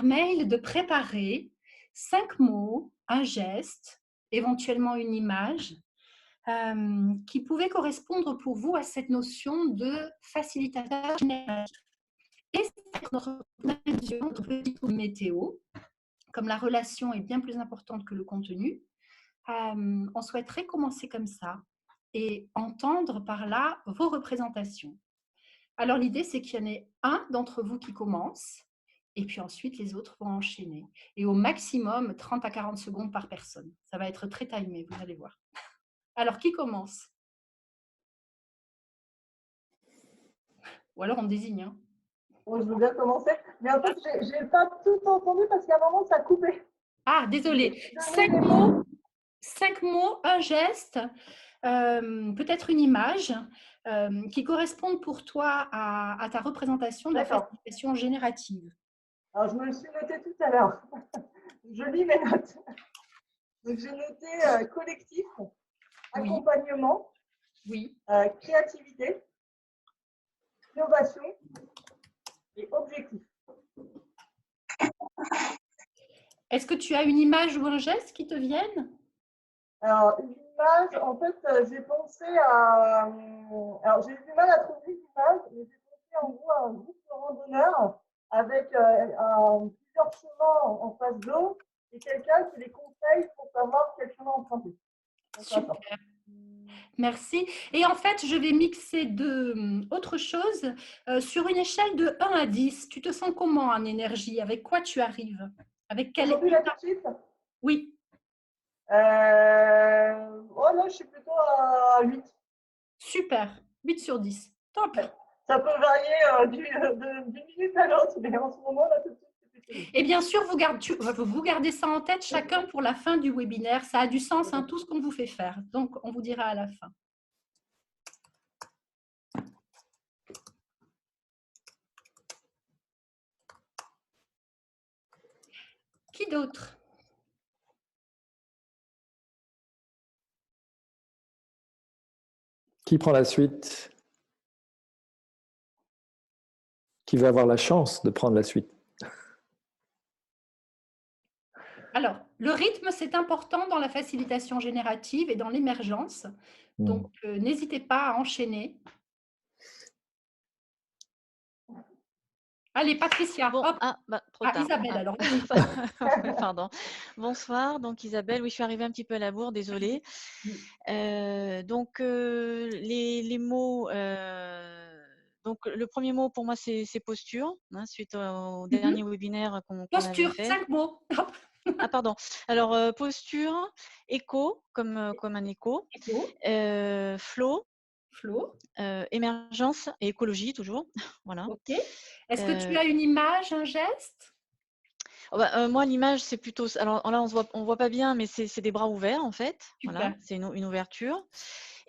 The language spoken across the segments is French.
mail de préparer 5 mots, un geste, éventuellement une image, qui pouvait correspondre pour vous à cette notion de facilitateur général. Et c'est notre prévision, notre petit coup de météo, comme la relation est bien plus importante que le contenu, on souhaiterait commencer comme ça et entendre par là vos représentations. Alors l'idée, c'est qu'il y en ait un d'entre vous qui commence et puis ensuite les autres vont enchaîner. Et au maximum, 30 à 40 secondes par personne. Ça va être très timé, vous allez voir. Alors, qui commence? Ou alors on désigne. Hein. Bon, je veux bien commencer, mais en fait, je n'ai pas tout entendu parce qu'à un moment, ça a coupé. Ah, désolé. 5 mots, un geste, peut-être une image qui correspondent pour toi à ta représentation de la facilitation générative. Alors, je me le suis noté tout à l'heure. Je lis mes notes. Donc, j'ai noté collectif, accompagnement, oui. Créativité, innovation et objectif. Est-ce que tu as une image ou un geste qui te viennent? Alors, une image, en fait, j'ai pensé à… Alors, j'ai eu du mal à trouver une image, mais j'ai pensé en gros à un groupe de randonneurs avec plusieurs chemins en face d'eux et quelqu'un qui les conseille pour savoir quel chemin emprunter. Super. Merci. Et en fait, je vais mixer autre chose. Sur une échelle de 1 à 10, tu te sens comment en énergie? Avec quoi tu arrives? Avec quel Aujourd'hui, là, tout de suite? Oui. Oh là, je suis plutôt à 8. Super. 8 sur 10. Top. Ça peut varier d'une minute à l'autre, mais en ce moment, là, tout de suite, c'est plutôt 8. Et bien sûr, vous gardez ça en tête chacun pour la fin du webinaire. Ça a du sens, hein, tout ce qu'on vous fait faire. Donc, on vous dira à la fin. Qui d'autre? Qui prend la suite? Qui va avoir la chance de prendre la suite? Alors, le rythme, c'est important dans la facilitation générative et dans l'émergence. Donc, n'hésitez pas à enchaîner. Allez, Patricia. Bon, hop. Trop tard. Isabelle, alors. Pardon. Bonsoir. Donc, Isabelle, oui, je suis arrivée un petit peu à la bourre, désolée. Donc, les mots… donc, le premier mot pour moi, c'est posture, hein, suite au dernier webinaire qu'on avait fait. Posture, 5 mots. Ah, pardon. Alors, posture, écho, comme un écho. Flow. Émergence et écologie, toujours. Voilà. Ok. Est-ce que tu as une image, un geste? Moi, l'image, c'est plutôt… Alors là, on voit pas bien, mais c'est des bras ouverts, en fait. Super. Voilà, c'est une ouverture.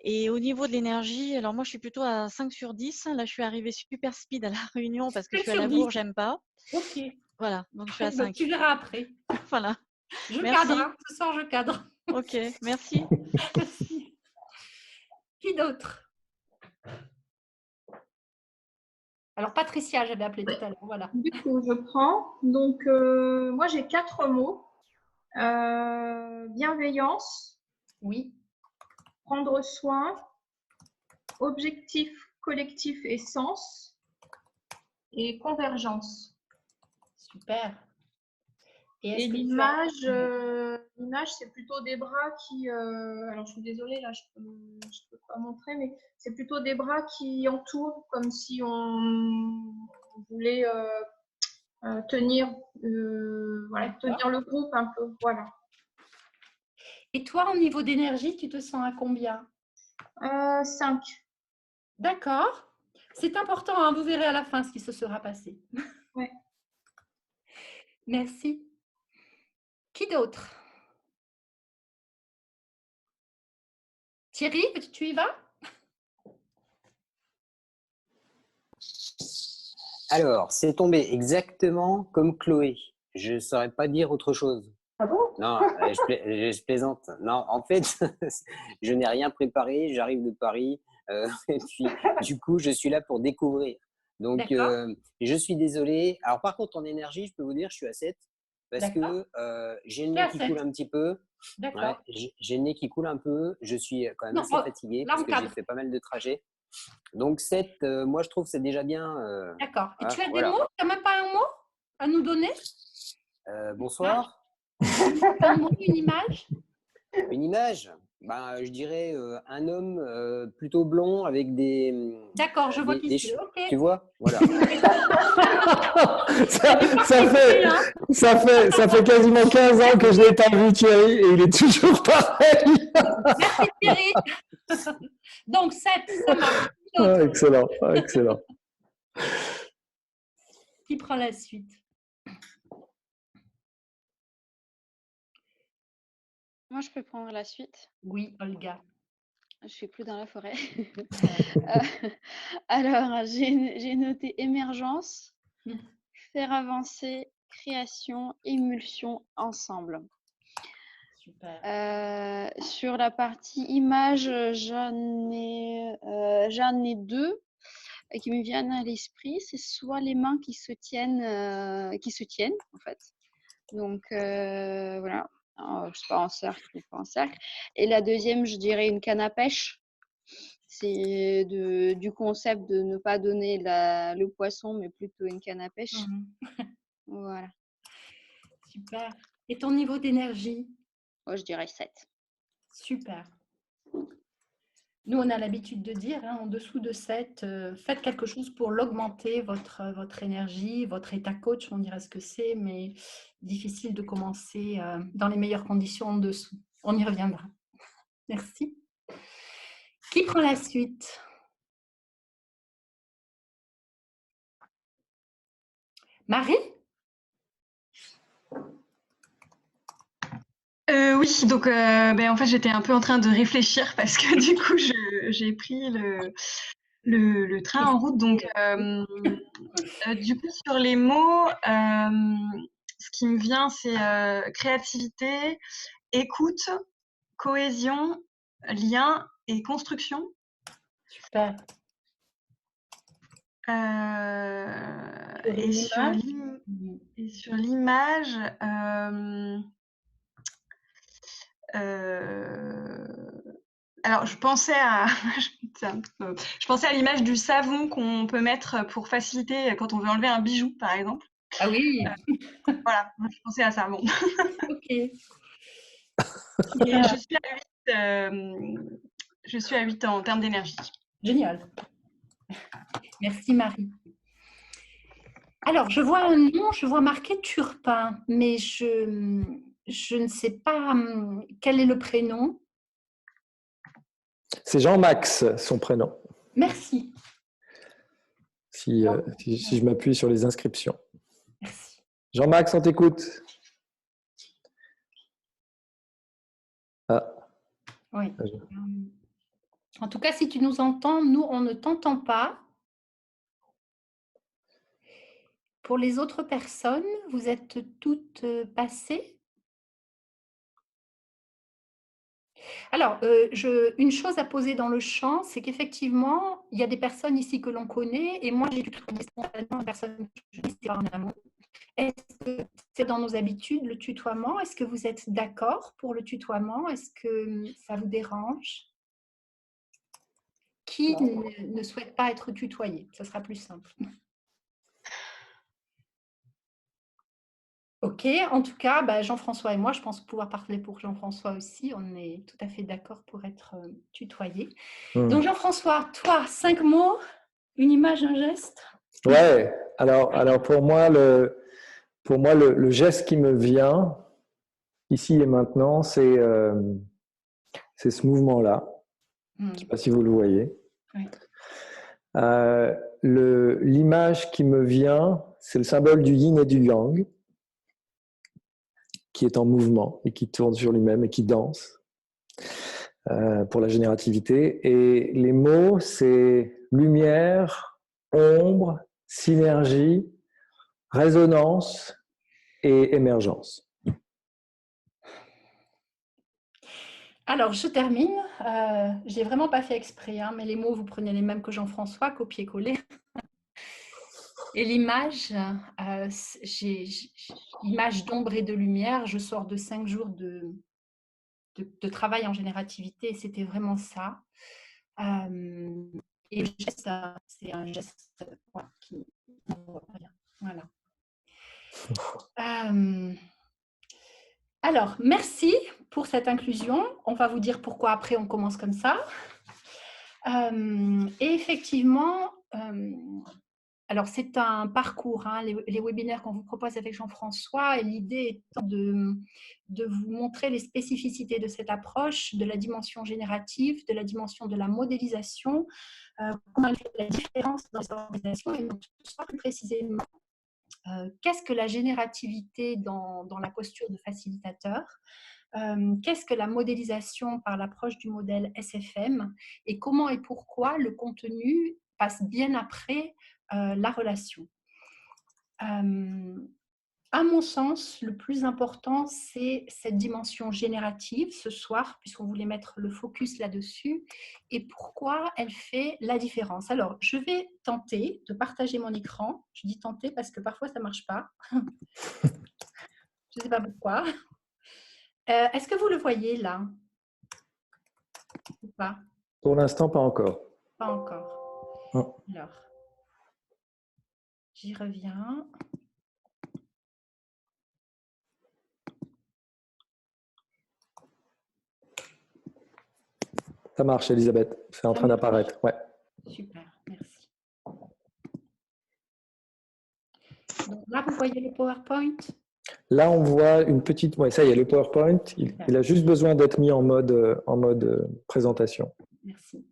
Et au niveau de l'énergie, alors moi, je suis plutôt à 5 sur 10. Là, je suis arrivée super speed à la réunion parce que je suis à la bourre, j'aime pas. Ok. Voilà, donc je suis à 5. Tu verras après. Voilà. Je Merci. cadre, hein. Ce soir, je cadre. Ok, merci. Merci. Qui d'autre? Alors, Patricia, j'avais appelé tout à l'heure. Voilà. Du coup, je prends. Donc, moi, j'ai 4 mots. Bienveillance. Oui. Prendre soin. Objectif collectif et sens. Et convergence. Super. Et l'image, c'est plutôt des bras qui… alors, je suis désolée, là, je peux pas montrer, mais c'est plutôt des bras qui entourent, comme si on voulait tenir le groupe un peu. Voilà. Et toi, au niveau d'énergie, tu te sens à combien? 5. D'accord. C'est important, hein, vous verrez à la fin ce qui se sera passé. Ouais. Merci. Qui d'autre? Thierry, tu y vas? Alors, c'est tombé exactement comme Chloé. Je ne saurais pas dire autre chose. Ah bon? Non, je plaisante. Non, en fait, je n'ai rien préparé. J'arrive de Paris. Et puis, du coup, je suis là pour découvrir. Donc, D'accord. je suis désolé. Alors, par contre, en énergie, je peux vous dire, je suis à 7 parce D'accord. que j'ai le Tu es nez à qui coule 7. un petit peu. Ouais, D'accord. j'ai le nez qui coule un peu. Je suis quand même Non, assez oh, fatigué là, parce on que j'ai cadre. fait pas mal de trajets. Donc, 7, moi, je trouve que c'est déjà bien. D'accord. Et tu as des Voilà. mots? Tu n'as même pas un mot à nous donner? Bonsoir. Un mot, une image? Une image, ben, je dirais un homme plutôt blond avec D'accord, je vois qui des c'est. cheveux. Ok. Tu vois? Voilà. Ça fait quasiment 15 ans que je l'ai pas vu, Thierry, et il est toujours pareil. Merci Thierry. Donc 7, ça marche. Ah, excellent, excellent. Qui prend la suite? Moi, je peux prendre la suite. Oui, Olga. Je suis plus dans la forêt. Alors, j'ai noté émergence, faire avancer, création, émulsion, ensemble. Super. Sur la partie image, j'en ai deux qui me viennent à l'esprit. C'est soit les mains qui se tiennent en fait. Donc voilà, alors, je sais pas en cercle ou pas en cercle. Et la deuxième, je dirais une canne à pêche. C'est du concept de ne pas donner le poisson, mais plutôt une canne à pêche. Voilà. Super. Et ton niveau d'énergie? Moi, je dirais 7. Super. Nous, on a l'habitude de dire, en dessous de 7, faites quelque chose pour l'augmenter, votre énergie, votre état coach, on dirait ce que c'est, mais difficile de commencer dans les meilleures conditions en dessous. On y reviendra. Merci. Qui prend la suite? Marie? Oui, donc en fait j'étais un peu en train de réfléchir parce que du coup j'ai pris le train en route. Donc du coup sur les mots, ce qui me vient c'est créativité, écoute, cohésion, lien et construction. Super. Et sur l'image, alors je pensais à l'image du savon qu'on peut mettre pour faciliter quand on veut enlever un bijou, par exemple. Ah oui. Voilà, je pensais à ça. Bon. Ok. Et je suis à 8 en termes d'énergie. Génial. Merci Marie. Alors, je vois un nom, je vois marqué Turpin, mais je ne sais pas quel est le prénom. C'est Jean-Max, son prénom. Merci. Si je m'appuie sur les inscriptions. Merci. Jean-Max, on t'écoute. Ah. Oui. En tout cas, si tu nous entends, nous, on ne t'entend pas. Pour les autres personnes, vous êtes toutes passées? Alors, une chose à poser dans le champ, c'est qu'effectivement, il y a des personnes ici que l'on connaît, et moi, j'ai tutoyé spontanément une personne que je connaissais en amont. Est-ce que c'est dans nos habitudes, le tutoiement? Est-ce que vous êtes d'accord pour le tutoiement? Est-ce que ça vous dérange? Qui ne souhaite pas être tutoyé? Ce sera plus simple. Ok, en tout cas, Jean-François et moi, je pense pouvoir parler pour Jean-François aussi, on est tout à fait d'accord pour être tutoyé. Donc Jean-François, toi, 5 mots, une image, un geste? Ouais, alors pour moi, le geste qui me vient, ici et maintenant, c'est ce mouvement-là. Je ne sais pas si vous le voyez. Oui. L'image qui me vient, c'est le symbole du yin et du yang, qui est en mouvement et qui tourne sur lui-même et qui danse pour la générativité. Et les mots, c'est lumière, ombre, synergie, résonance et émergence. Alors, je termine. Je n'ai vraiment pas fait exprès, mais les mots, vous prenez les mêmes que Jean-François, copier-coller. Et l'image, image d'ombre et de lumière, je sors de 5 jours de travail en générativité, et c'était vraiment ça. Et le geste, c'est un geste qui voilà. Alors, merci pour cette inclusion. On va vous dire pourquoi après on commence comme ça. Et effectivement, alors c'est un parcours, hein, les webinaires qu'on vous propose avec Jean-François, et l'idée étant de vous montrer les spécificités de cette approche, de la dimension générative, de la dimension de la modélisation, comment elle fait la différence dans les organisations, et donc plus précisément, qu'est-ce que la générativité dans la posture de facilitateur, qu'est-ce que la modélisation par l'approche du modèle SFM, et comment et pourquoi le contenu passe bien après la relation. À mon sens, le plus important, c'est cette dimension générative ce soir, puisqu'on voulait mettre le focus là-dessus, et pourquoi elle fait la différence. Alors, je vais tenter de partager mon écran. Je dis tenter parce que parfois, ça ne marche pas. Je ne sais pas pourquoi. Est-ce que vous le voyez là ou pas? Pour l'instant, pas encore. Pas encore. Non. Alors, j'y reviens. Ça marche, Elisabeth. C'est en train d'apparaître. Ouais. Super, merci. Donc là, vous voyez le PowerPoint? Là, on voit une petite... Ouais, ça y est, le PowerPoint, il a juste besoin d'être mis en mode présentation. Merci.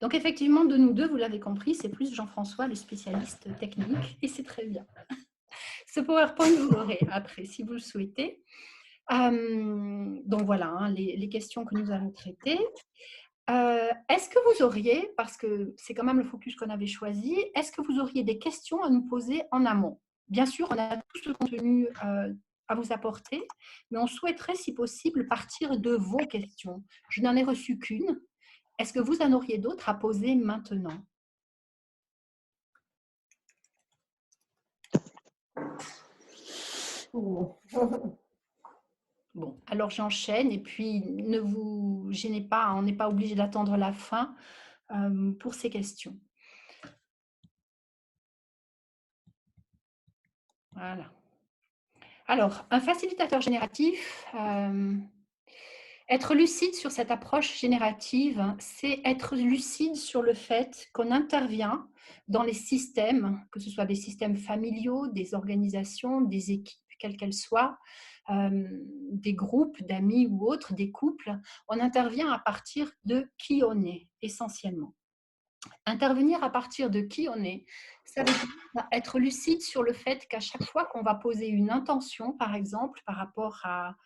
Donc, effectivement, de nous deux, vous l'avez compris, c'est plus Jean-François, le spécialiste technique, et c'est très bien. Ce PowerPoint, vous l'aurez après, si vous le souhaitez. Donc, voilà, hein, les questions que nous allons traiter. Est-ce que vous auriez, parce que c'est quand même le focus qu'on avait choisi, est-ce que vous auriez des questions à nous poser en amont? Bien sûr, on a tout ce contenu à vous apporter, mais on souhaiterait, si possible, partir de vos questions. Je n'en ai reçu qu'une. Est-ce que vous en auriez d'autres à poser maintenant? Bon, alors j'enchaîne, et puis ne vous gênez pas, on n'est pas obligé d'attendre la fin pour ces questions. Voilà. Alors, un facilitateur génératif, être lucide sur cette approche générative, c'est être lucide sur le fait qu'on intervient dans les systèmes, que ce soit des systèmes familiaux, des organisations, des équipes, quelles qu'elles soient, des groupes d'amis ou autres, des couples. On intervient à partir de qui on est, essentiellement. Intervenir à partir de qui on est, ça veut dire être lucide sur le fait qu'à chaque fois qu'on va poser une intention, par exemple, par rapport à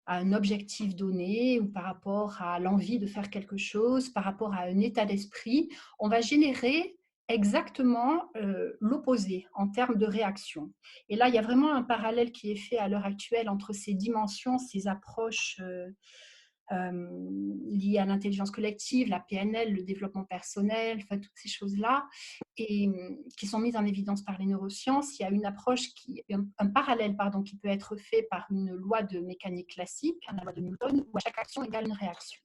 un objectif donné, ou par rapport à l'envie de faire quelque chose, par rapport à un état d'esprit, on va générer exactement l'opposé en termes de réaction. Et là, il y a vraiment un parallèle qui est fait à l'heure actuelle entre ces dimensions, ces approches liées à l'intelligence collective, la PNL, le développement personnel, enfin, toutes ces choses-là, et qui sont mises en évidence par les neurosciences. Il y a une approche, un parallèle pardon, qui peut être fait par une loi de mécanique classique, la loi de Newton, où à chaque action égale une réaction.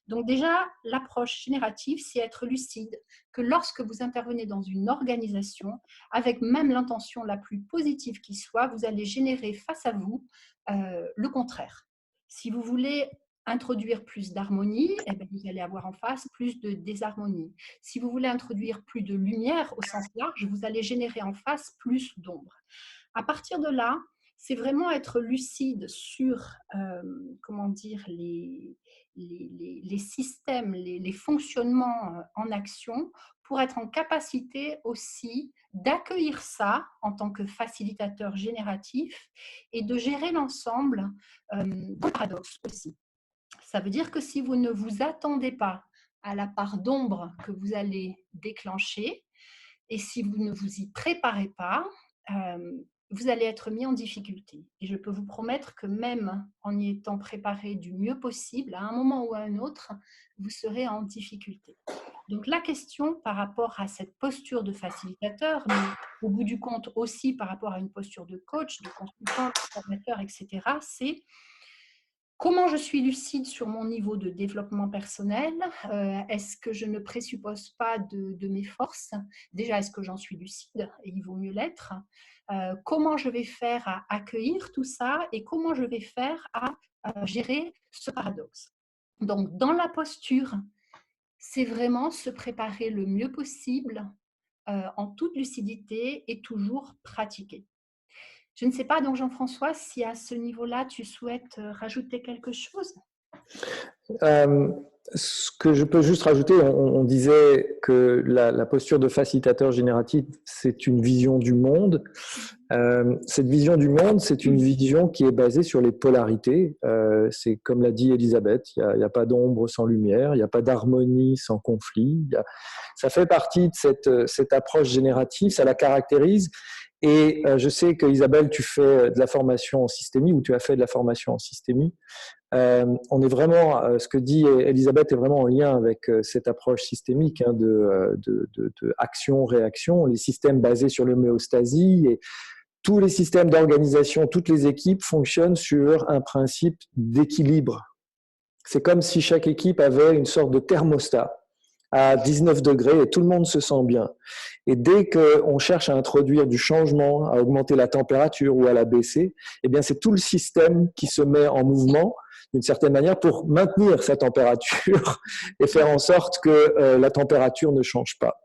Donc déjà, l'approche générative, c'est être lucide que lorsque vous intervenez dans une organisation, avec même l'intention la plus positive qui soit, vous allez générer face à vous le contraire. Si vous voulez introduire plus d'harmonie, eh bien, vous allez avoir en face plus de désharmonie. Si vous voulez introduire plus de lumière au sens large, vous allez générer en face plus d'ombre. À partir de là, c'est vraiment être lucide sur comment dire, les systèmes, les fonctionnements en action, pour être en capacité aussi d'accueillir ça en tant que facilitateur génératif et de gérer l'ensemble de paradoxes aussi. Ça veut dire que si vous ne vous attendez pas à la part d'ombre que vous allez déclencher, et si vous ne vous y préparez pas, vous allez être mis en difficulté. Et je peux vous promettre que même en y étant préparé du mieux possible, à un moment ou à un autre, vous serez en difficulté. Donc la question par rapport à cette posture de facilitateur, mais au bout du compte aussi par rapport à une posture de coach, de consultant, de formateur, etc., c'est comment je suis lucide sur mon niveau de développement personnel? Est-ce que je ne présuppose pas de mes forces? Déjà, est-ce que j'en suis lucide? Et il vaut mieux l'être. Comment je vais faire à accueillir tout ça et comment je vais faire à gérer ce paradoxe? Donc, dans la posture, c'est vraiment se préparer le mieux possible en toute lucidité et toujours pratiquer. Je ne sais pas, donc Jean-François, si à ce niveau-là, tu souhaites rajouter quelque chose? Ce que je peux juste rajouter, on disait que la posture de facilitateur génératif, c'est une vision du monde. Cette vision du monde, c'est une vision qui est basée sur les polarités. C'est comme l'a dit Elisabeth, il n'y a pas d'ombre sans lumière, il n'y a pas d'harmonie sans conflit. Ça fait partie de cette approche générative, ça la caractérise. Et je sais que Isabelle, tu fais de la formation en systémie, ou tu as fait de la formation en systémie. On est vraiment, ce que dit Elisabeth est vraiment en lien avec cette approche systémique de action-réaction, les systèmes basés sur l'homéostasie et tous les systèmes d'organisation, toutes les équipes fonctionnent sur un principe d'équilibre. C'est comme si chaque équipe avait une sorte de thermostat à 19 degrés et tout le monde se sent bien. Et dès qu'on cherche à introduire du changement, à augmenter la température ou à la baisser, eh bien c'est tout le système qui se met en mouvement d'une certaine manière pour maintenir sa température et faire en sorte que la température ne change pas.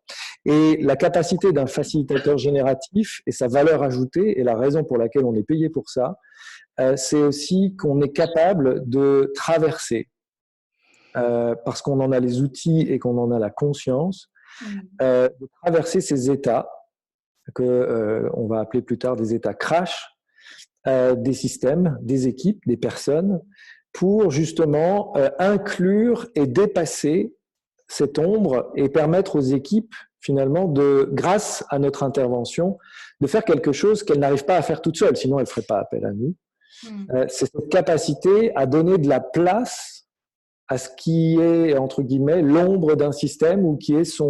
Et la capacité d'un facilitateur génératif et sa valeur ajoutée, et la raison pour laquelle on est payé pour ça, c'est aussi qu'on est capable de traverser, parce qu'on en a les outils et qu'on en a la conscience, de traverser ces états que on va appeler plus tard des états crash, des systèmes, des équipes, des personnes, pour justement inclure et dépasser cette ombre et permettre aux équipes finalement grâce à notre intervention, de faire quelque chose qu'elles n'arrivent pas à faire toutes seules, sinon elles ne feraient pas appel à nous. C'est cette capacité à donner de la place à ce qui est, entre guillemets, l'ombre d'un système ou qui est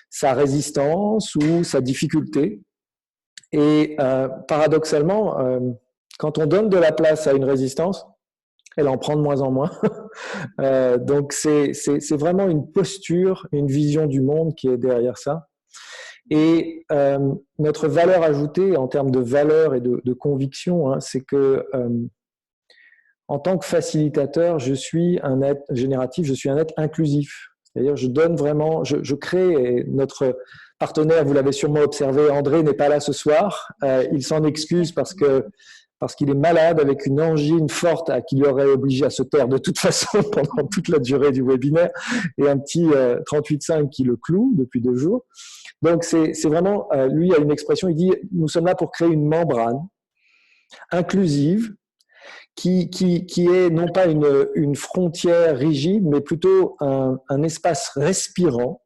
sa résistance ou sa difficulté. Et paradoxalement, quand on donne de la place à une résistance, elle en prend de moins en moins. Donc c'est vraiment une posture, une vision du monde qui est derrière ça. Et notre valeur ajoutée en termes de valeur et de conviction, c'est que en tant que facilitateur, je suis un être génératif, je suis un être inclusif. C'est-à-dire, je donne vraiment, je crée, et notre partenaire, vous l'avez sûrement observé, André n'est pas là ce soir. Il s'en excuse parce qu'il est malade avec une angine forte qui lui aurait obligé à se taire de toute façon pendant toute la durée du webinaire et un petit 38,5 qui le cloue depuis 2 jours. Donc, c'est vraiment, lui a une expression, il dit, nous sommes là pour créer une membrane inclusive qui est non pas une frontière rigide, mais plutôt un espace respirant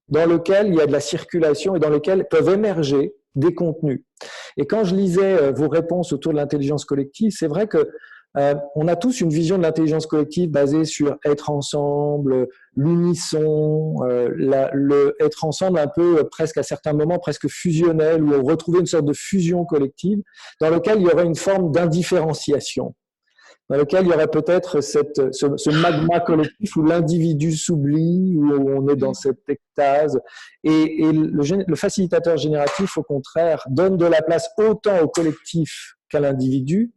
dans lequel il y a de la circulation et dans lequel peuvent émerger des contenus. Et quand je lisais vos réponses autour de l'intelligence collective, c'est vrai que on a tous une vision de l'intelligence collective basée sur être ensemble, l'unisson, être ensemble un peu presque à certains moments presque fusionnel, où on retrouvait une sorte de fusion collective dans lequel il y aurait une forme d'indifférenciation, dans lequel il y aurait peut-être ce magma collectif où l'individu s'oublie, où on est dans cette extase. Et le facilitateur génératif, au contraire, donne de la place autant au collectif qu'à l'individu,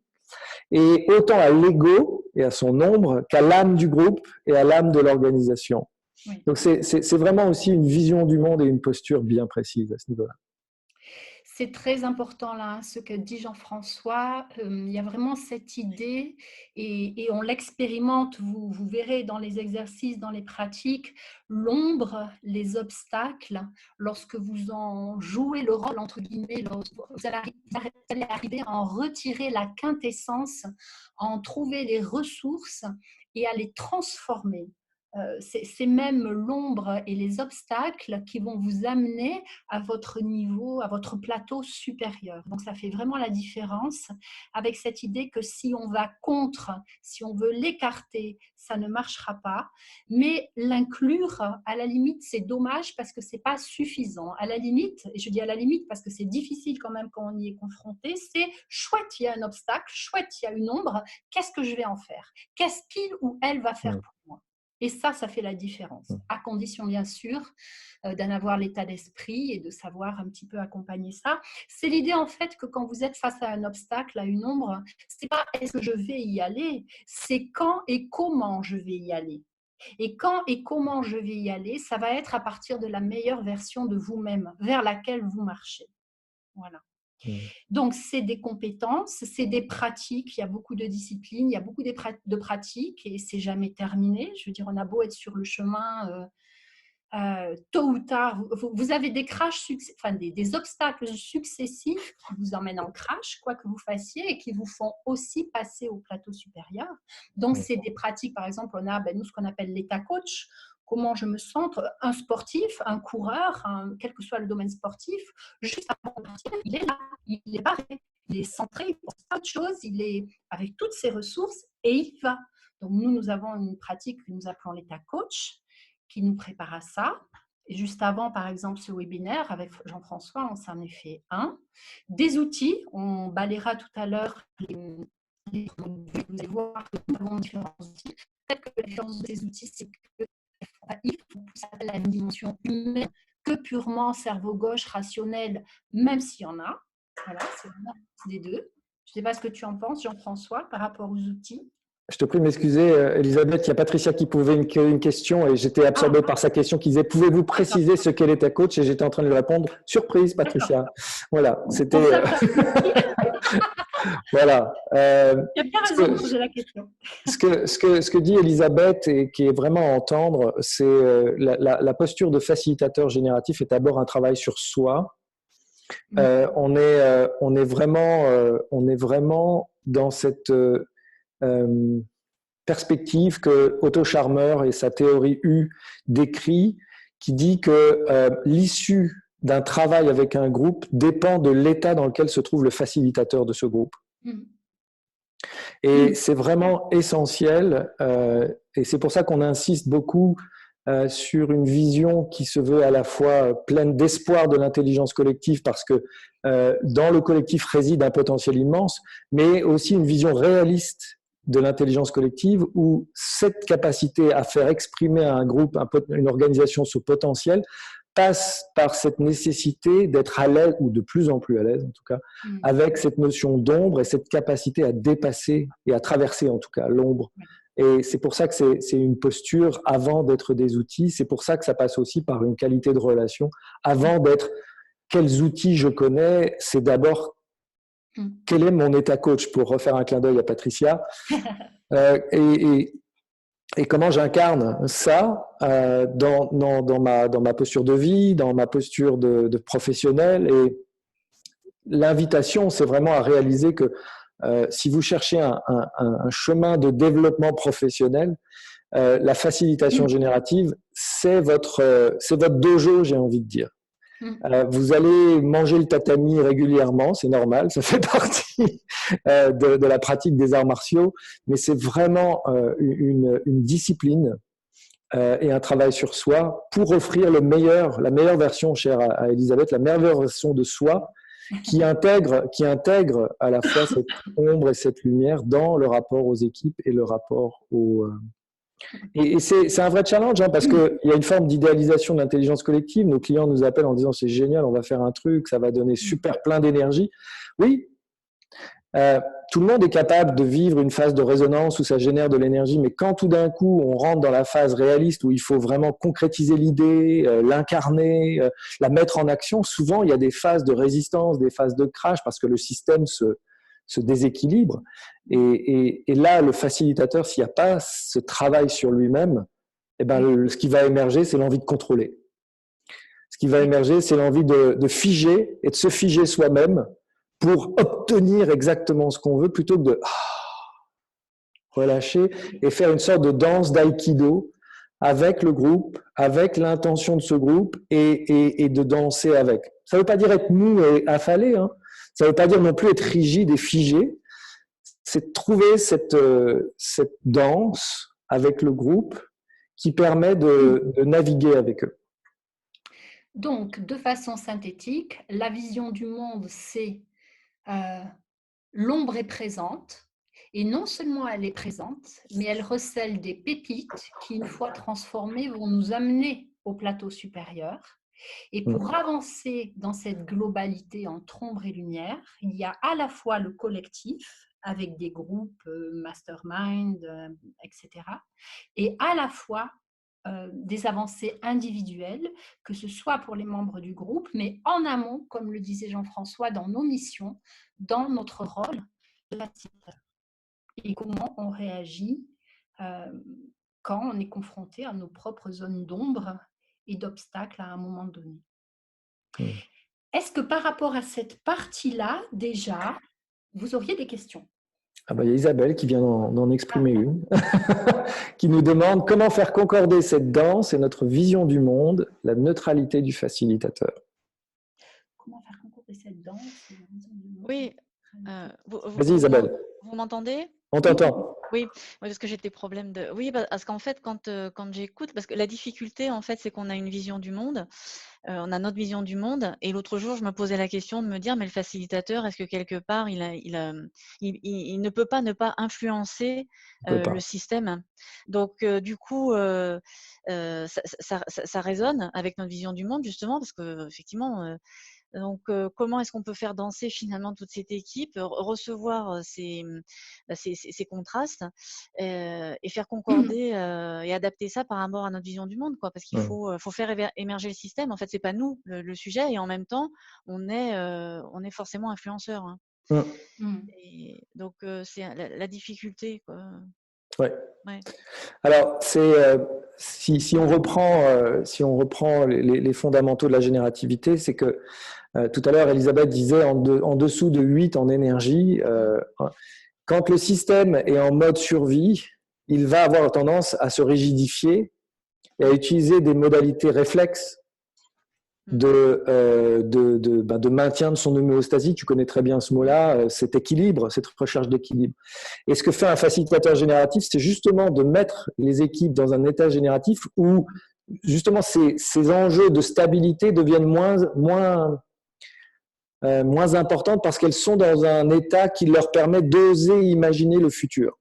et autant à l'ego et à son ombre qu'à l'âme du groupe et à l'âme de l'organisation. Oui. Donc c'est vraiment aussi une vision du monde et une posture bien précise à ce niveau-là. C'est très important là, ce que dit Jean-François. Il y a vraiment cette idée et on l'expérimente, vous verrez dans les exercices, dans les pratiques, l'ombre, les obstacles, lorsque vous en jouez le rôle, entre guillemets, vous allez arriver à en retirer la quintessence, à en trouver les ressources et à les transformer. c'est même l'ombre et les obstacles qui vont vous amener à votre niveau, à votre plateau supérieur. Donc, ça fait vraiment la différence avec cette idée que si on va contre, si on veut l'écarter, ça ne marchera pas. Mais l'inclure, à la limite, c'est dommage parce que ce n'est pas suffisant. À la limite, et je dis à la limite parce que c'est difficile quand même quand on y est confronté, c'est chouette, il y a un obstacle, chouette, il y a une ombre, qu'est-ce que je vais en faire? Qu'est-ce qu'il ou elle va faire pour moi? Et ça fait la différence, à condition bien sûr d'en avoir l'état d'esprit et de savoir un petit peu accompagner ça. C'est l'idée en fait que quand vous êtes face à un obstacle, à une ombre, c'est pas est-ce que je vais y aller, c'est quand et comment je vais y aller. Et quand et comment je vais y aller, ça va être à partir de la meilleure version de vous-même, vers laquelle vous marchez. Voilà. Donc, c'est des compétences, c'est des pratiques, il y a beaucoup de disciplines, il y a beaucoup de pratiques et c'est jamais terminé. Je veux dire, on a beau être sur le chemin, tôt ou tard, vous avez des crashs, des obstacles successifs qui vous emmènent en crash, quoi que vous fassiez, et qui vous font aussi passer au plateau supérieur. Donc, c'est des pratiques, par exemple, on a nous, ce qu'on appelle l'état coach. Comment je me centre, un sportif, un coureur, quel que soit le domaine sportif, juste avant de partir, il est là, il est barré, il est centré, il pense pas autre chose, il est avec toutes ses ressources et il va. Donc nous avons une pratique que nous appelons l'état coach qui nous prépare à ça. Et juste avant, par exemple, ce webinaire avec Jean-François, on s'en est fait un. Des outils, on balayera tout à l'heure vous allez voir que nous avons différents outils. Peut-être que la différence des outils, c'est que il faut pousser à la dimension humaine que purement cerveau gauche, rationnel, même s'il y en a. Voilà, c'est vraiment des deux. Je ne sais pas ce que tu en penses, Jean-François, par rapport aux outils. Je te prie de m'excuser, Elisabeth, il y a Patricia qui posait une question et j'étais absorbé par sa question qui disait « Pouvez-vous préciser ce qu'est l'état coach ?» et j'étais en train de lui répondre « Surprise, Patricia !» Voilà, c'était… Voilà. Il y a bien raison de poser la question. Ce que dit Elisabeth et qui est vraiment à entendre, c'est la posture de facilitateur génératif est d'abord un travail sur soi. On est vraiment dans cette perspective que Otto Scharmer et sa théorie U décrit, qui dit que l'issue d'un travail avec un groupe dépend de l'état dans lequel se trouve le facilitateur de ce groupe. Et c'est vraiment essentiel, et c'est pour ça qu'on insiste beaucoup sur une vision qui se veut à la fois pleine d'espoir de l'intelligence collective, parce que dans le collectif réside un potentiel immense, mais aussi une vision réaliste de l'intelligence collective où cette capacité à faire exprimer à un groupe, une organisation, ce potentiel, passe par cette nécessité d'être à l'aise, ou de plus en plus à l'aise en tout cas, avec cette notion d'ombre et cette capacité à dépasser et à traverser en tout cas l'ombre. Et c'est pour ça que c'est une posture avant d'être des outils, c'est pour ça que ça passe aussi par une qualité de relation. Avant d'être quels outils je connais, c'est d'abord quel est mon état coach, pour refaire un clin d'œil à Patricia, et comment j'incarne ça dans ma posture de vie, dans ma posture de professionnel. Et l'invitation, c'est vraiment à réaliser que si vous cherchez un chemin de développement professionnel, la facilitation générative, c'est votre dojo, j'ai envie de dire. Vous allez manger le tatami régulièrement, c'est normal, ça fait partie de la pratique des arts martiaux, mais c'est vraiment une discipline et un travail sur soi pour offrir la meilleure version, chère à Elisabeth, la meilleure version de soi qui intègre à la fois cette ombre et cette lumière dans le rapport aux équipes et le rapport aux… Et c'est un vrai challenge, hein, parce qu'il y a une forme d'idéalisation de l'intelligence collective. Nos clients nous appellent en disant c'est génial, on va faire un truc, ça va donner super plein d'énergie. Oui, tout le monde est capable de vivre une phase de résonance où ça génère de l'énergie, mais quand tout d'un coup on rentre dans la phase réaliste où il faut vraiment concrétiser l'idée, l'incarner, la mettre en action, souvent il y a des phases de résistance, des phases de crash parce que le système se déséquilibre. Et là, le facilitateur, s'il n'y a pas ce travail sur lui-même, eh ben, ce qui va émerger, c'est l'envie de contrôler. Ce qui va émerger, c'est l'envie de figer et de se figer soi-même pour obtenir exactement ce qu'on veut, plutôt que de relâcher et faire une sorte de danse d'aïkido avec le groupe, avec l'intention de ce groupe et de danser avec. Ça ne veut pas dire être mou et affalé, hein. Ça ne veut pas dire non plus être rigide et figé. C'est trouver cette danse avec le groupe qui permet de naviguer avec eux. Donc, de façon synthétique, la vision du monde, c'est l'ombre est présente, et non seulement elle est présente, mais elle recèle des pépites qui, une fois transformées, vont nous amener au plateau supérieur. Et pour avancer dans cette globalité entre ombre et lumière, il y a à la fois le collectif, avec des groupes, mastermind, etc., et à la fois des avancées individuelles, que ce soit pour les membres du groupe, mais en amont, comme le disait Jean-François, dans nos missions, dans notre rôle de facilitateur. Et comment on réagit quand on est confronté à nos propres zones d'ombre et d'obstacles à un moment donné. Est-ce que par rapport à cette partie-là, déjà, vous auriez des questions? Ah ben, il y a Isabelle qui vient d'en exprimer une, qui nous demande comment faire concorder cette danse et notre vision du monde, la neutralité du facilitateur. Comment faire concorder cette danse et la vision du monde? Oui. Vas-y Isabelle. Vous m'entendez? On t'entend. Oui, parce que j'ai des problèmes de… Oui, parce qu'en fait, quand j'écoute, parce que la difficulté, en fait, c'est qu'on a une vision du monde, on a notre vision du monde, et l'autre jour, je me posais la question de me dire, mais le facilitateur, est-ce que quelque part, il ne peut pas ne pas influencer le système? Donc, du coup, ça résonne avec notre vision du monde, justement, parce que effectivement… Donc, comment est-ce qu'on peut faire danser finalement toute cette équipe, recevoir ces contrastes et faire concorder et adapter ça par rapport à notre vision du monde, quoi, parce qu'il faut faire émerger le système. En fait, c'est pas nous le sujet, et en même temps, on est forcément influenceur. Hein. Et donc, c'est la difficulté, quoi. Ouais. Alors, si on reprend les fondamentaux de la générativité, c'est que tout à l'heure, Elisabeth disait en dessous de 8 en énergie, quand le système est en mode survie, il va avoir tendance à se rigidifier et à utiliser des modalités réflexes de maintien de son homéostasie. Tu connais très bien ce mot-là, cet équilibre, cette recherche d'équilibre. Et ce que fait un facilitateur génératif, c'est justement de mettre les équipes dans un état génératif où justement ces enjeux de stabilité deviennent moins importantes parce qu'elles sont dans un état qui leur permet d'oser imaginer le futur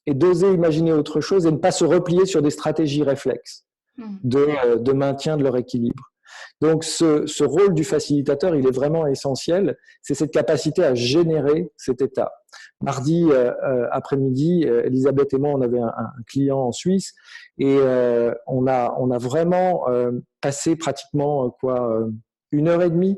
et d'oser imaginer autre chose et ne pas se replier sur des stratégies réflexes de maintien de leur équilibre. Donc, ce rôle du facilitateur, il est vraiment essentiel. C'est cette capacité à générer cet état. Mardi après-midi, Elisabeth et moi, on avait un client en Suisse et on a vraiment passé pratiquement 1h30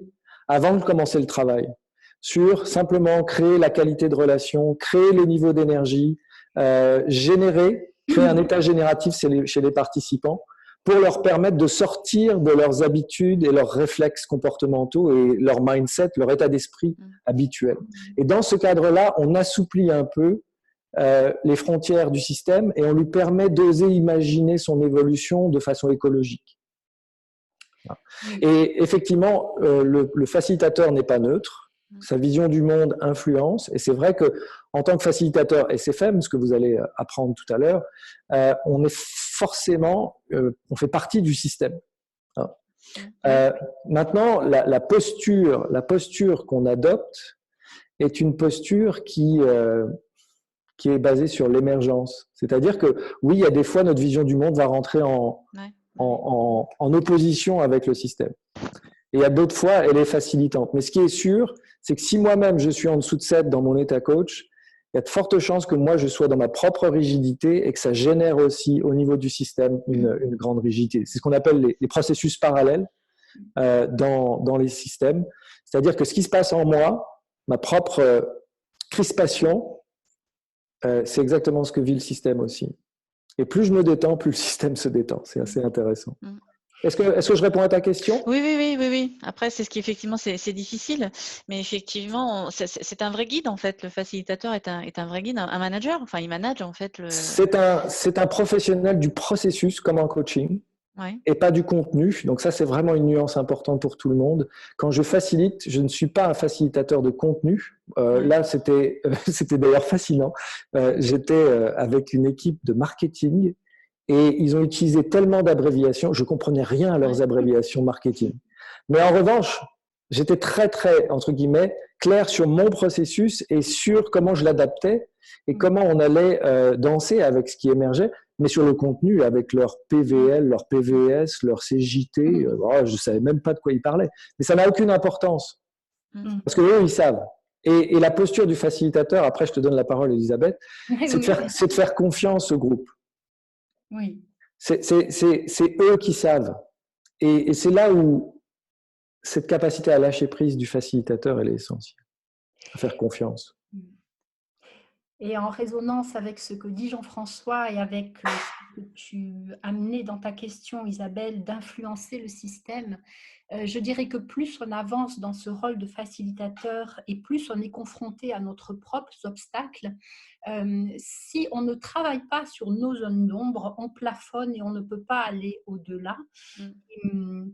avant de commencer le travail sur simplement créer la qualité de relation, créer le niveau d'énergie, créer un état génératif chez les participants, pour leur permettre de sortir de leurs habitudes et leurs réflexes comportementaux et leur mindset, leur état d'esprit habituel. Et dans ce cadre-là, on assouplit un peu les frontières du système et on lui permet d'oser imaginer son évolution de façon écologique. Et effectivement, le facilitateur n'est pas neutre. Sa vision du monde influence, et c'est vrai que en tant que facilitateur SFM, ce que vous allez apprendre tout à l'heure, on est forcément, on fait partie du système. Maintenant, la posture qu'on adopte est une posture qui est basée sur l'émergence. C'est-à-dire que oui, il y a des fois notre vision du monde va rentrer en opposition avec le système. Et il y a d'autres fois, elle est facilitante. Mais ce qui est sûr, c'est que si moi-même, je suis en dessous de 7 dans mon état coach, il y a de fortes chances que moi, je sois dans ma propre rigidité et que ça génère aussi au niveau du système une grande rigidité. C'est ce qu'on appelle les processus parallèles dans les systèmes. C'est-à-dire que ce qui se passe en moi, ma propre crispation, c'est exactement ce que vit le système aussi. Et plus je me détends, plus le système se détend. C'est assez intéressant. Est-ce que je réponds à ta question? Oui. Après, c'est ce qui effectivement c'est difficile, mais effectivement, c'est un vrai guide en fait. Le facilitateur est un vrai guide, un manager. Enfin, il manage en fait le. C'est un professionnel du processus comme en coaching. Ouais. Et pas du contenu. Donc ça, c'est vraiment une nuance importante pour tout le monde. Quand je facilite, je ne suis pas un facilitateur de contenu. Là, c'était d'ailleurs fascinant. J'étais avec une équipe de marketing et ils ont utilisé tellement d'abréviations, je comprenais rien à leurs abréviations marketing. Mais en revanche, j'étais très, très, entre guillemets, clair sur mon processus et sur comment je l'adaptais et comment on allait danser avec ce qui émergeait. Mais sur le contenu, avec leur PVL, leur PVS, leur CJT, je ne savais même pas de quoi ils parlaient. Mais ça n'a aucune importance. Parce qu'eux, ils savent. Et la posture du facilitateur, après je te donne la parole, Elisabeth, c'est de faire confiance au groupe. Oui. C'est eux qui savent. Et c'est là où cette capacité à lâcher prise du facilitateur, elle est essentielle. À faire confiance. Et en résonance avec ce que dit Jean-François et avec ce que tu amenais dans ta question, Isabelle, d'influencer le système, je dirais que plus on avance dans ce rôle de facilitateur et plus on est confronté à nos propres obstacles, si on ne travaille pas sur nos zones d'ombre, on plafonne et on ne peut pas aller au-delà.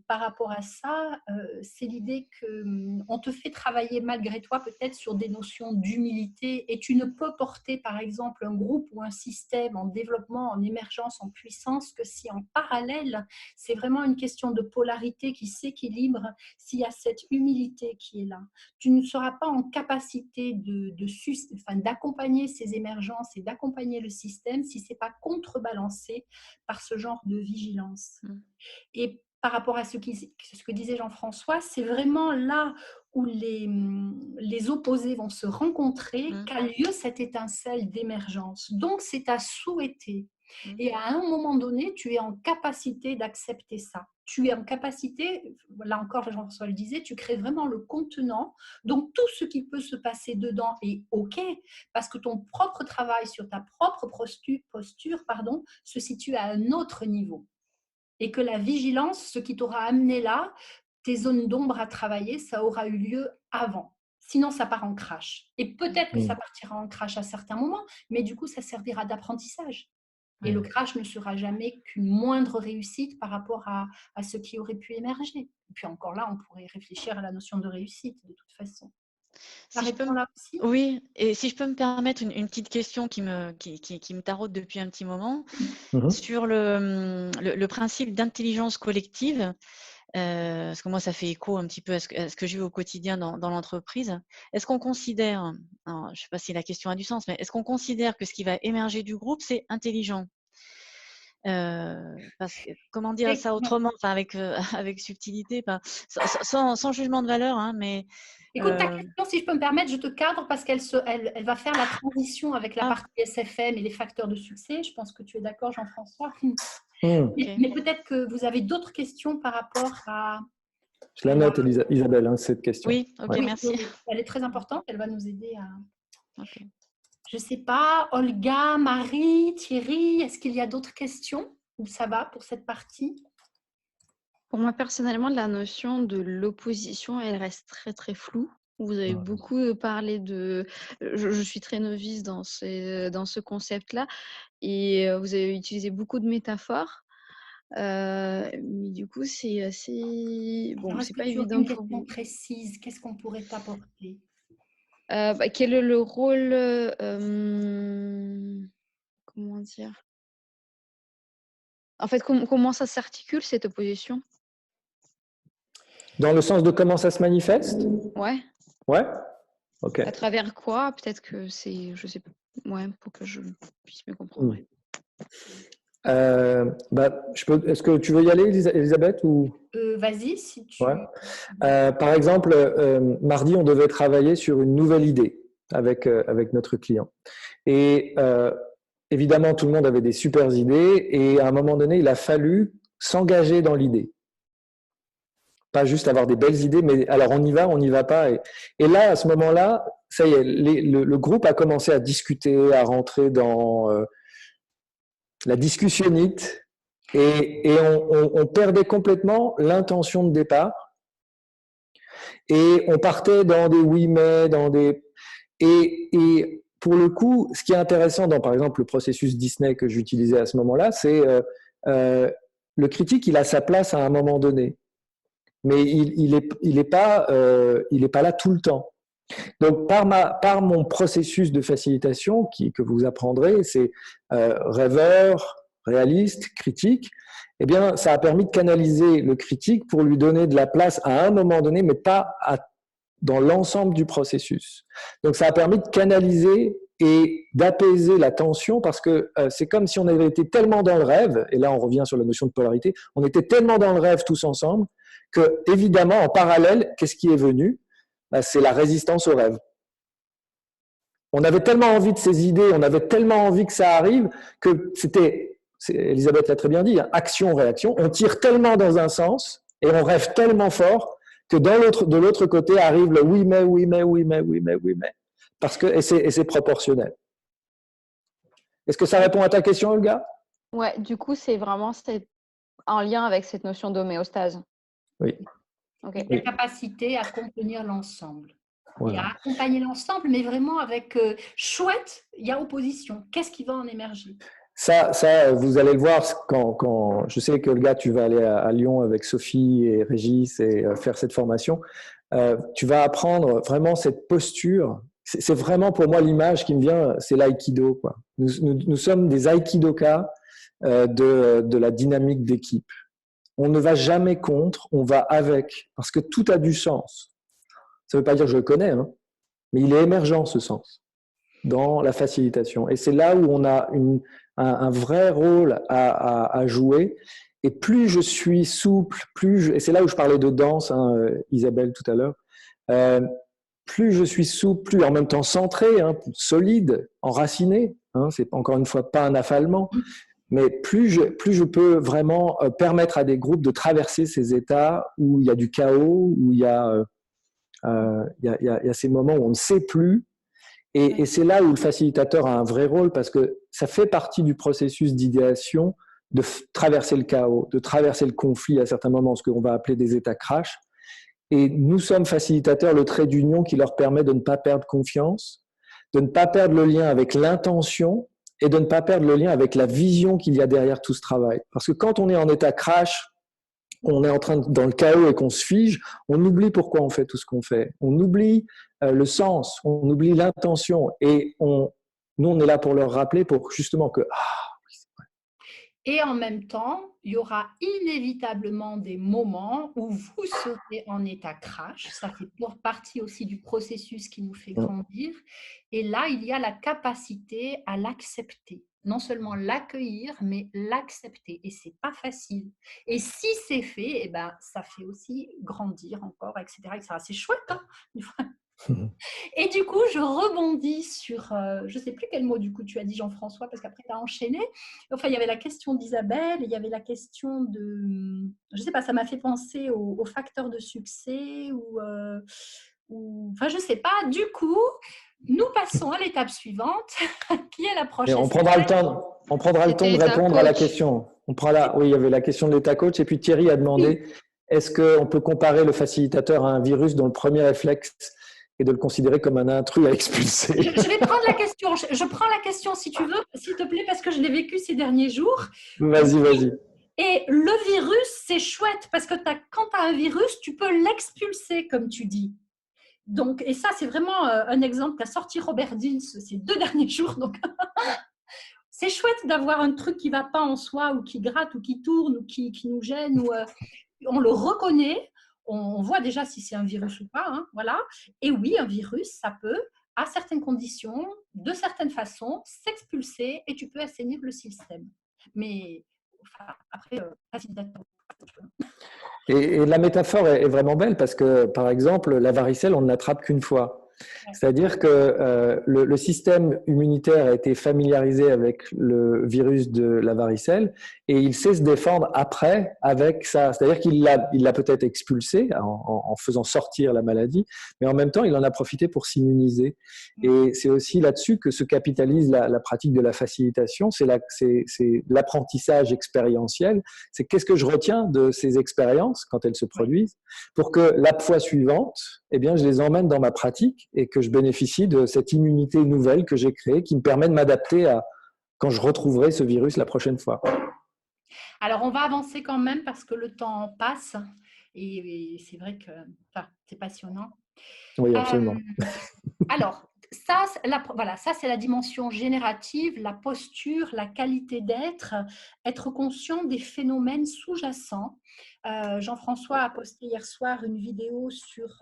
Par rapport à ça, c'est l'idée qu'on te fait travailler malgré toi peut-être sur des notions d'humilité et tu ne peux porter par exemple un groupe ou un système en développement, en émergence, en puissance que si en parallèle, c'est vraiment une question de polarité qui s'équilibre, s'il y a cette humilité qui est là. Tu ne seras pas en capacité d'accompagner ces émergences et d'accompagner le système si ce n'est pas contrebalancé par ce genre de vigilance. Et par rapport à ce que disait Jean-François, c'est vraiment là où les opposés vont se rencontrer qu'a lieu cette étincelle d'émergence. Donc, c'est à souhaiter. Et à un moment donné, tu es en capacité d'accepter ça. Tu es en capacité, là encore, Jean-François le disait, tu crées vraiment le contenant. Donc, tout ce qui peut se passer dedans est OK, parce que ton propre travail sur ta propre posture, se situe à un autre niveau. Et que la vigilance, ce qui t'aura amené là, tes zones d'ombre à travailler, ça aura eu lieu avant. Sinon, ça part en crash. Et peut-être que ça partira en crash à certains moments, mais du coup, ça servira d'apprentissage. Et le crash ne sera jamais qu'une moindre réussite par rapport à ce qui aurait pu émerger. Et puis encore là, on pourrait réfléchir à la notion de réussite de toute façon. Oui, et si je peux me permettre une petite question qui me taraude depuis un petit moment sur le principe d'intelligence collective, parce que moi ça fait écho un petit peu à ce que je vis au quotidien dans l'entreprise. Est-ce qu'on considère, alors, je ne sais pas si la question a du sens, mais est-ce qu'on considère que ce qui va émerger du groupe, c'est intelligent? Parce que, comment dire ça autrement, enfin avec subtilité, sans jugement de valeur, hein, mais écoute, ta question, si je peux me permettre, je te cadre parce qu'elle va faire la transition avec la partie SFM et les facteurs de succès. Je pense que tu es d'accord, Jean-François. Mais peut-être que vous avez d'autres questions par rapport à... Je la note, Isabelle, cette question. Oui, ok, merci. Elle est très importante, elle va nous aider à... Okay. Je ne sais pas, Olga, Marie, Thierry, est-ce qu'il y a d'autres questions ou ça va pour cette partie? Pour moi, personnellement, la notion de l'opposition, elle reste très, très floue. Vous avez beaucoup parlé de... Je suis très novice dans ce concept-là et vous avez utilisé beaucoup de métaphores. Mais du coup, c'est assez... Bon, c'est pas évident pour vous. Précise, qu'est-ce qu'on pourrait t'apporter? Quel est le rôle... comment dire? En fait, comment ça s'articule, cette opposition? Dans le sens de comment ça se manifeste? Ouais. Ouais. Ok. À travers quoi? Peut-être que c'est, je sais pas. Ouais, pour que je puisse me comprendre. Est-ce que tu veux y aller, Elisabeth, ou... Vas-y, si tu... Ouais. Par exemple, mardi, on devait travailler sur une nouvelle idée avec notre client. Et évidemment, tout le monde avait des super idées et à un moment donné, il a fallu s'engager dans l'idée. Pas juste avoir des belles idées, mais alors on y va pas. Et là, à ce moment-là, ça y est, le groupe a commencé à discuter, à rentrer dans la discussionnite. Et on perdait complètement l'intention de départ. Et on partait dans des oui mais, dans des et pour le coup, ce qui est intéressant dans par exemple le processus Disney que j'utilisais à ce moment-là, c'est le critique, il a sa place à un moment donné, mais il est pas là tout le temps. Donc par mon processus de facilitation que vous apprendrez, c'est rêveur, réaliste, critique. Eh bien, ça a permis de canaliser le critique pour lui donner de la place à un moment donné, mais pas dans l'ensemble du processus. Donc, ça a permis de canaliser et d'apaiser la tension parce que c'est comme si on avait été tellement dans le rêve, et là on revient sur la notion de polarité, on était tellement dans le rêve tous ensemble que, évidemment, en parallèle, qu'est-ce qui est venu? C'est la résistance au rêve. On avait tellement envie de ces idées, on avait tellement envie que ça arrive que Elisabeth l'a très bien dit, hein, action-réaction, on tire tellement dans un sens et on rêve tellement fort que de l'autre côté arrive le oui mais, oui mais, oui mais, oui mais, oui mais, et c'est proportionnel. Est-ce que ça répond à ta question, Olga? Ouais, du coup, c'est en lien avec cette notion d'homéostase. Oui. Okay. La capacité à contenir l'ensemble. Voilà. Et à accompagner l'ensemble, mais vraiment avec chouette, il y a opposition. Qu'est-ce qui va en émerger? Ça, vous allez le voir quand je sais que Olga, tu vas aller à Lyon avec Sophie et Régis et faire cette formation. Tu vas apprendre vraiment cette posture. C'est vraiment pour moi l'image qui me vient, c'est l'aïkido, quoi. Nous sommes des aïkidokas de la dynamique d'équipe. On ne va jamais contre, on va avec, parce que tout a du sens. Ça ne veut pas dire que je le connais, hein, mais il est émergent ce sens dans la facilitation. Et c'est là où on a un vrai rôle à jouer. Et plus je suis souple, et c'est là où je parlais de danse, hein, Isabelle tout à l'heure, plus je suis souple, plus en même temps centré, hein, solide, enraciné, hein, c'est encore une fois pas un affalement, mais plus je peux vraiment permettre à des groupes de traverser ces états où il y a du chaos, où il y a ces moments où on ne sait plus. Et c'est là où le facilitateur a un vrai rôle parce que ça fait partie du processus d'idéation de traverser le chaos, de traverser le conflit à certains moments, ce qu'on va appeler des états crash. Et nous sommes facilitateurs, le trait d'union qui leur permet de ne pas perdre confiance, de ne pas perdre le lien avec l'intention et de ne pas perdre le lien avec la vision qu'il y a derrière tout ce travail. Parce que quand on est en état crash, on est dans le chaos et qu'on se fige, on oublie pourquoi on fait tout ce qu'on fait. On oublie le sens, on oublie l'intention. Et nous, on est là pour leur rappeler, pour justement que... Et en même temps, il y aura inévitablement des moments où vous serez en état crash. Ça fait partie aussi du processus qui nous fait grandir. Et là, il y a la capacité à l'accepter. Non seulement l'accueillir, mais l'accepter. Et c'est pas facile. Et si c'est fait, eh ben, ça fait aussi grandir encore, etc. etc. C'est chouette, hein. Et du coup, je rebondis sur, je ne sais plus quel mot du coup tu as dit, Jean-François, parce qu'après tu as enchaîné. Enfin, il y avait la question d'Isabelle, il y avait la question de, je ne sais pas, ça m'a fait penser aux facteurs de succès enfin, je ne sais pas. Du coup, nous passons à l'étape suivante, qui est la prochaine. Et on prendra le temps de répondre à la question. Oui, il y avait la question de l'état coach, et puis Thierry a demandé, est-ce qu'on peut comparer le facilitateur à un virus dont le premier réflexe et de le considérer comme un intrus à expulser. Je vais prendre la question. Je prends la question si tu veux, s'il te plaît, parce que je l'ai vécu ces derniers jours. Vas-y. Et le virus, c'est chouette parce que quand tu as un virus, tu peux l'expulser, comme tu dis. Donc, et ça, c'est vraiment un exemple qu'a sorti Robert Dills ces 2 derniers jours. Donc, c'est chouette d'avoir un truc qui ne va pas en soi ou qui gratte ou qui tourne ou qui nous gêne. Ou, on le reconnaît. On voit déjà si c'est un virus ou pas, hein, voilà. Et oui, un virus, ça peut, à certaines conditions, de certaines façons, s'expulser et tu peux assainir le système. Mais enfin, après, facilitateur. Et la métaphore est vraiment belle parce que, par exemple, la varicelle, on ne l'attrape qu'une fois. C'est-à-dire que le système immunitaire a été familiarisé avec le virus de la varicelle et il sait se défendre après avec ça. C'est-à-dire qu'il l'a peut-être expulsé en faisant sortir la maladie, mais en même temps, il en a profité pour s'immuniser. Et c'est aussi là-dessus que se capitalise la pratique de la facilitation, c'est l'apprentissage expérientiel. C'est qu'est-ce que je retiens de ces expériences quand elles se produisent pour que la fois suivante, eh bien, je les emmène dans ma pratique et que je bénéficie de cette immunité nouvelle que j'ai créée qui me permet de m'adapter à quand je retrouverai ce virus la prochaine fois. Alors, on va avancer quand même parce que le temps passe et c'est vrai que c'est passionnant. Oui, absolument. Alors, ça, voilà, ça c'est la dimension générative, la posture, la qualité d'être, être conscient des phénomènes sous-jacents. Jean-François a posté hier soir une vidéo sur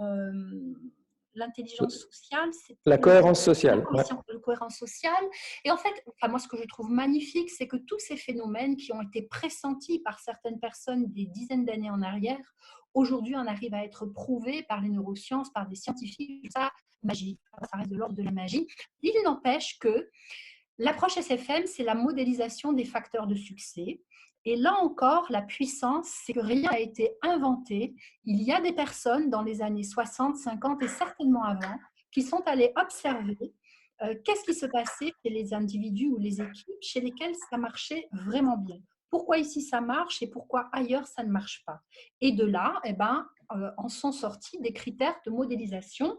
l'intelligence sociale. La cohérence sociale. La cohérence sociale. Et en fait, moi, ce que je trouve magnifique, c'est que tous ces phénomènes qui ont été pressentis par certaines personnes des dizaines d'années en arrière, aujourd'hui, on arrive à être prouvés par les neurosciences, par des scientifiques. Ça, magie, ça reste de l'ordre de la magie. Il n'empêche que l'approche SFM, c'est la modélisation des facteurs de succès. Et là encore, la puissance, c'est que rien n'a été inventé. Il y a des personnes dans les années 60, 50 et certainement avant qui sont allées observer qu'est-ce qui se passait chez les individus ou les équipes chez lesquelles ça marchait vraiment bien. Pourquoi ici ça marche et pourquoi ailleurs ça ne marche pas. Et de là, en sont sortis des critères de modélisation.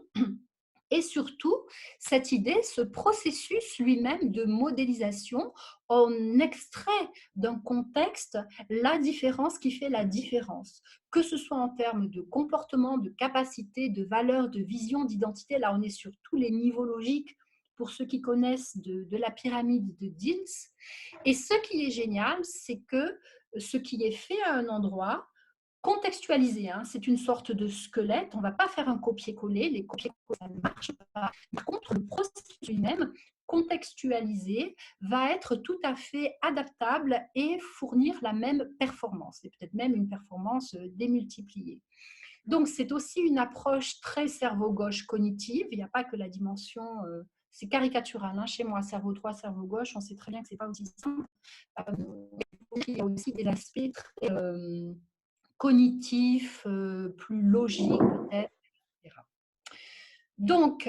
Et surtout, cette idée, ce processus lui-même de modélisation, on extrait d'un contexte la différence qui fait la différence. Que ce soit en termes de comportement, de capacité, de valeur, de vision, d'identité, là on est sur tous les niveaux logiques pour ceux qui connaissent de la pyramide de Diels. Et ce qui est génial, c'est que ce qui est fait à un endroit, contextualisé, c'est une sorte de squelette, on ne va pas faire un copier-coller, les copier-coller ça ne marche pas. Par contre, le processus lui-même, contextualisé, va être tout à fait adaptable et fournir la même performance, et peut-être même une performance démultipliée. Donc, c'est aussi une approche très cerveau gauche cognitive, il n'y a pas que la dimension... c'est caricatural, chez moi, cerveau droit, cerveau gauche, on sait très bien que ce n'est pas aussi simple. Il y a aussi des aspects très... cognitif, plus logique peut-être, etc. Donc,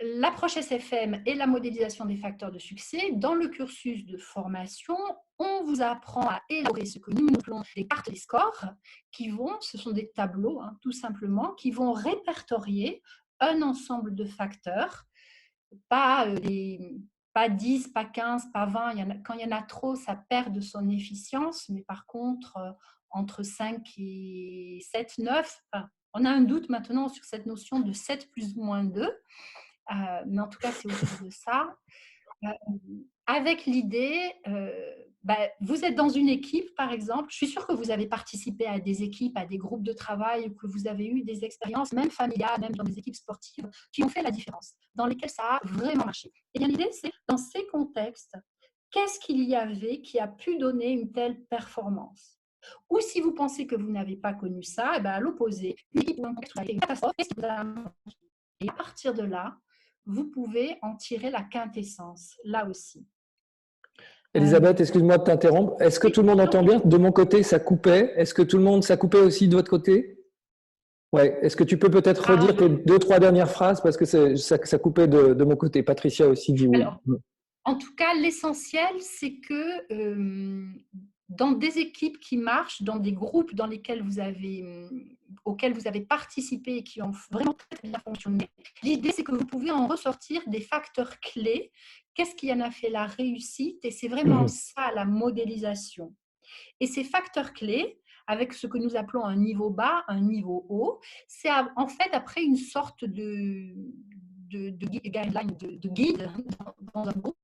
l'approche SFM et la modélisation des facteurs de succès, dans le cursus de formation, on vous apprend à élaborer ce que nous appelons des cartes des scores, ce sont des tableaux, tout simplement, qui vont répertorier un ensemble de facteurs, pas 10, pas 15, pas 20. Quand il y en a trop, ça perd de son efficience. Mais par contre, entre 5 et 7, 9, on a un doute maintenant sur cette notion de 7 plus ou moins 2. Mais en tout cas, c'est autour de ça. Avec l'idée, vous êtes dans une équipe, par exemple. Je suis sûre que vous avez participé à des équipes, à des groupes de travail, que vous avez eu des expériences, même familiales, même dans des équipes sportives, qui ont fait la différence, dans lesquelles ça a vraiment marché. Et bien l'idée, c'est dans ces contextes, qu'est-ce qu'il y avait qui a pu donner une telle performance? Ou si vous pensez que vous n'avez pas connu ça, à l'opposé, une équipe ou un contexte où il y a une catastrophe, et à partir de là, vous pouvez en tirer la quintessence, là aussi. Elisabeth, excuse-moi de t'interrompre. Est-ce que tout le monde entend bien? De mon côté, ça coupait. Est-ce que ça coupait aussi de votre côté? Ouais. Est-ce que tu peux peut-être redire les 2-3 dernières phrases parce que ça coupait de mon côté. Patricia aussi dit oui. Alors, en tout cas, l'essentiel, c'est que dans des équipes qui marchent, dans des groupes auxquels vous avez participé et qui ont vraiment très bien fonctionné, l'idée, c'est que vous pouvez en ressortir des facteurs clés. Qu'est-ce qui en a fait la réussite? Et c'est vraiment ça, la modélisation. Et ces facteurs clés, avec ce que nous appelons un niveau bas, un niveau haut, c'est en fait après une sorte de guideline, de guide dans un groupe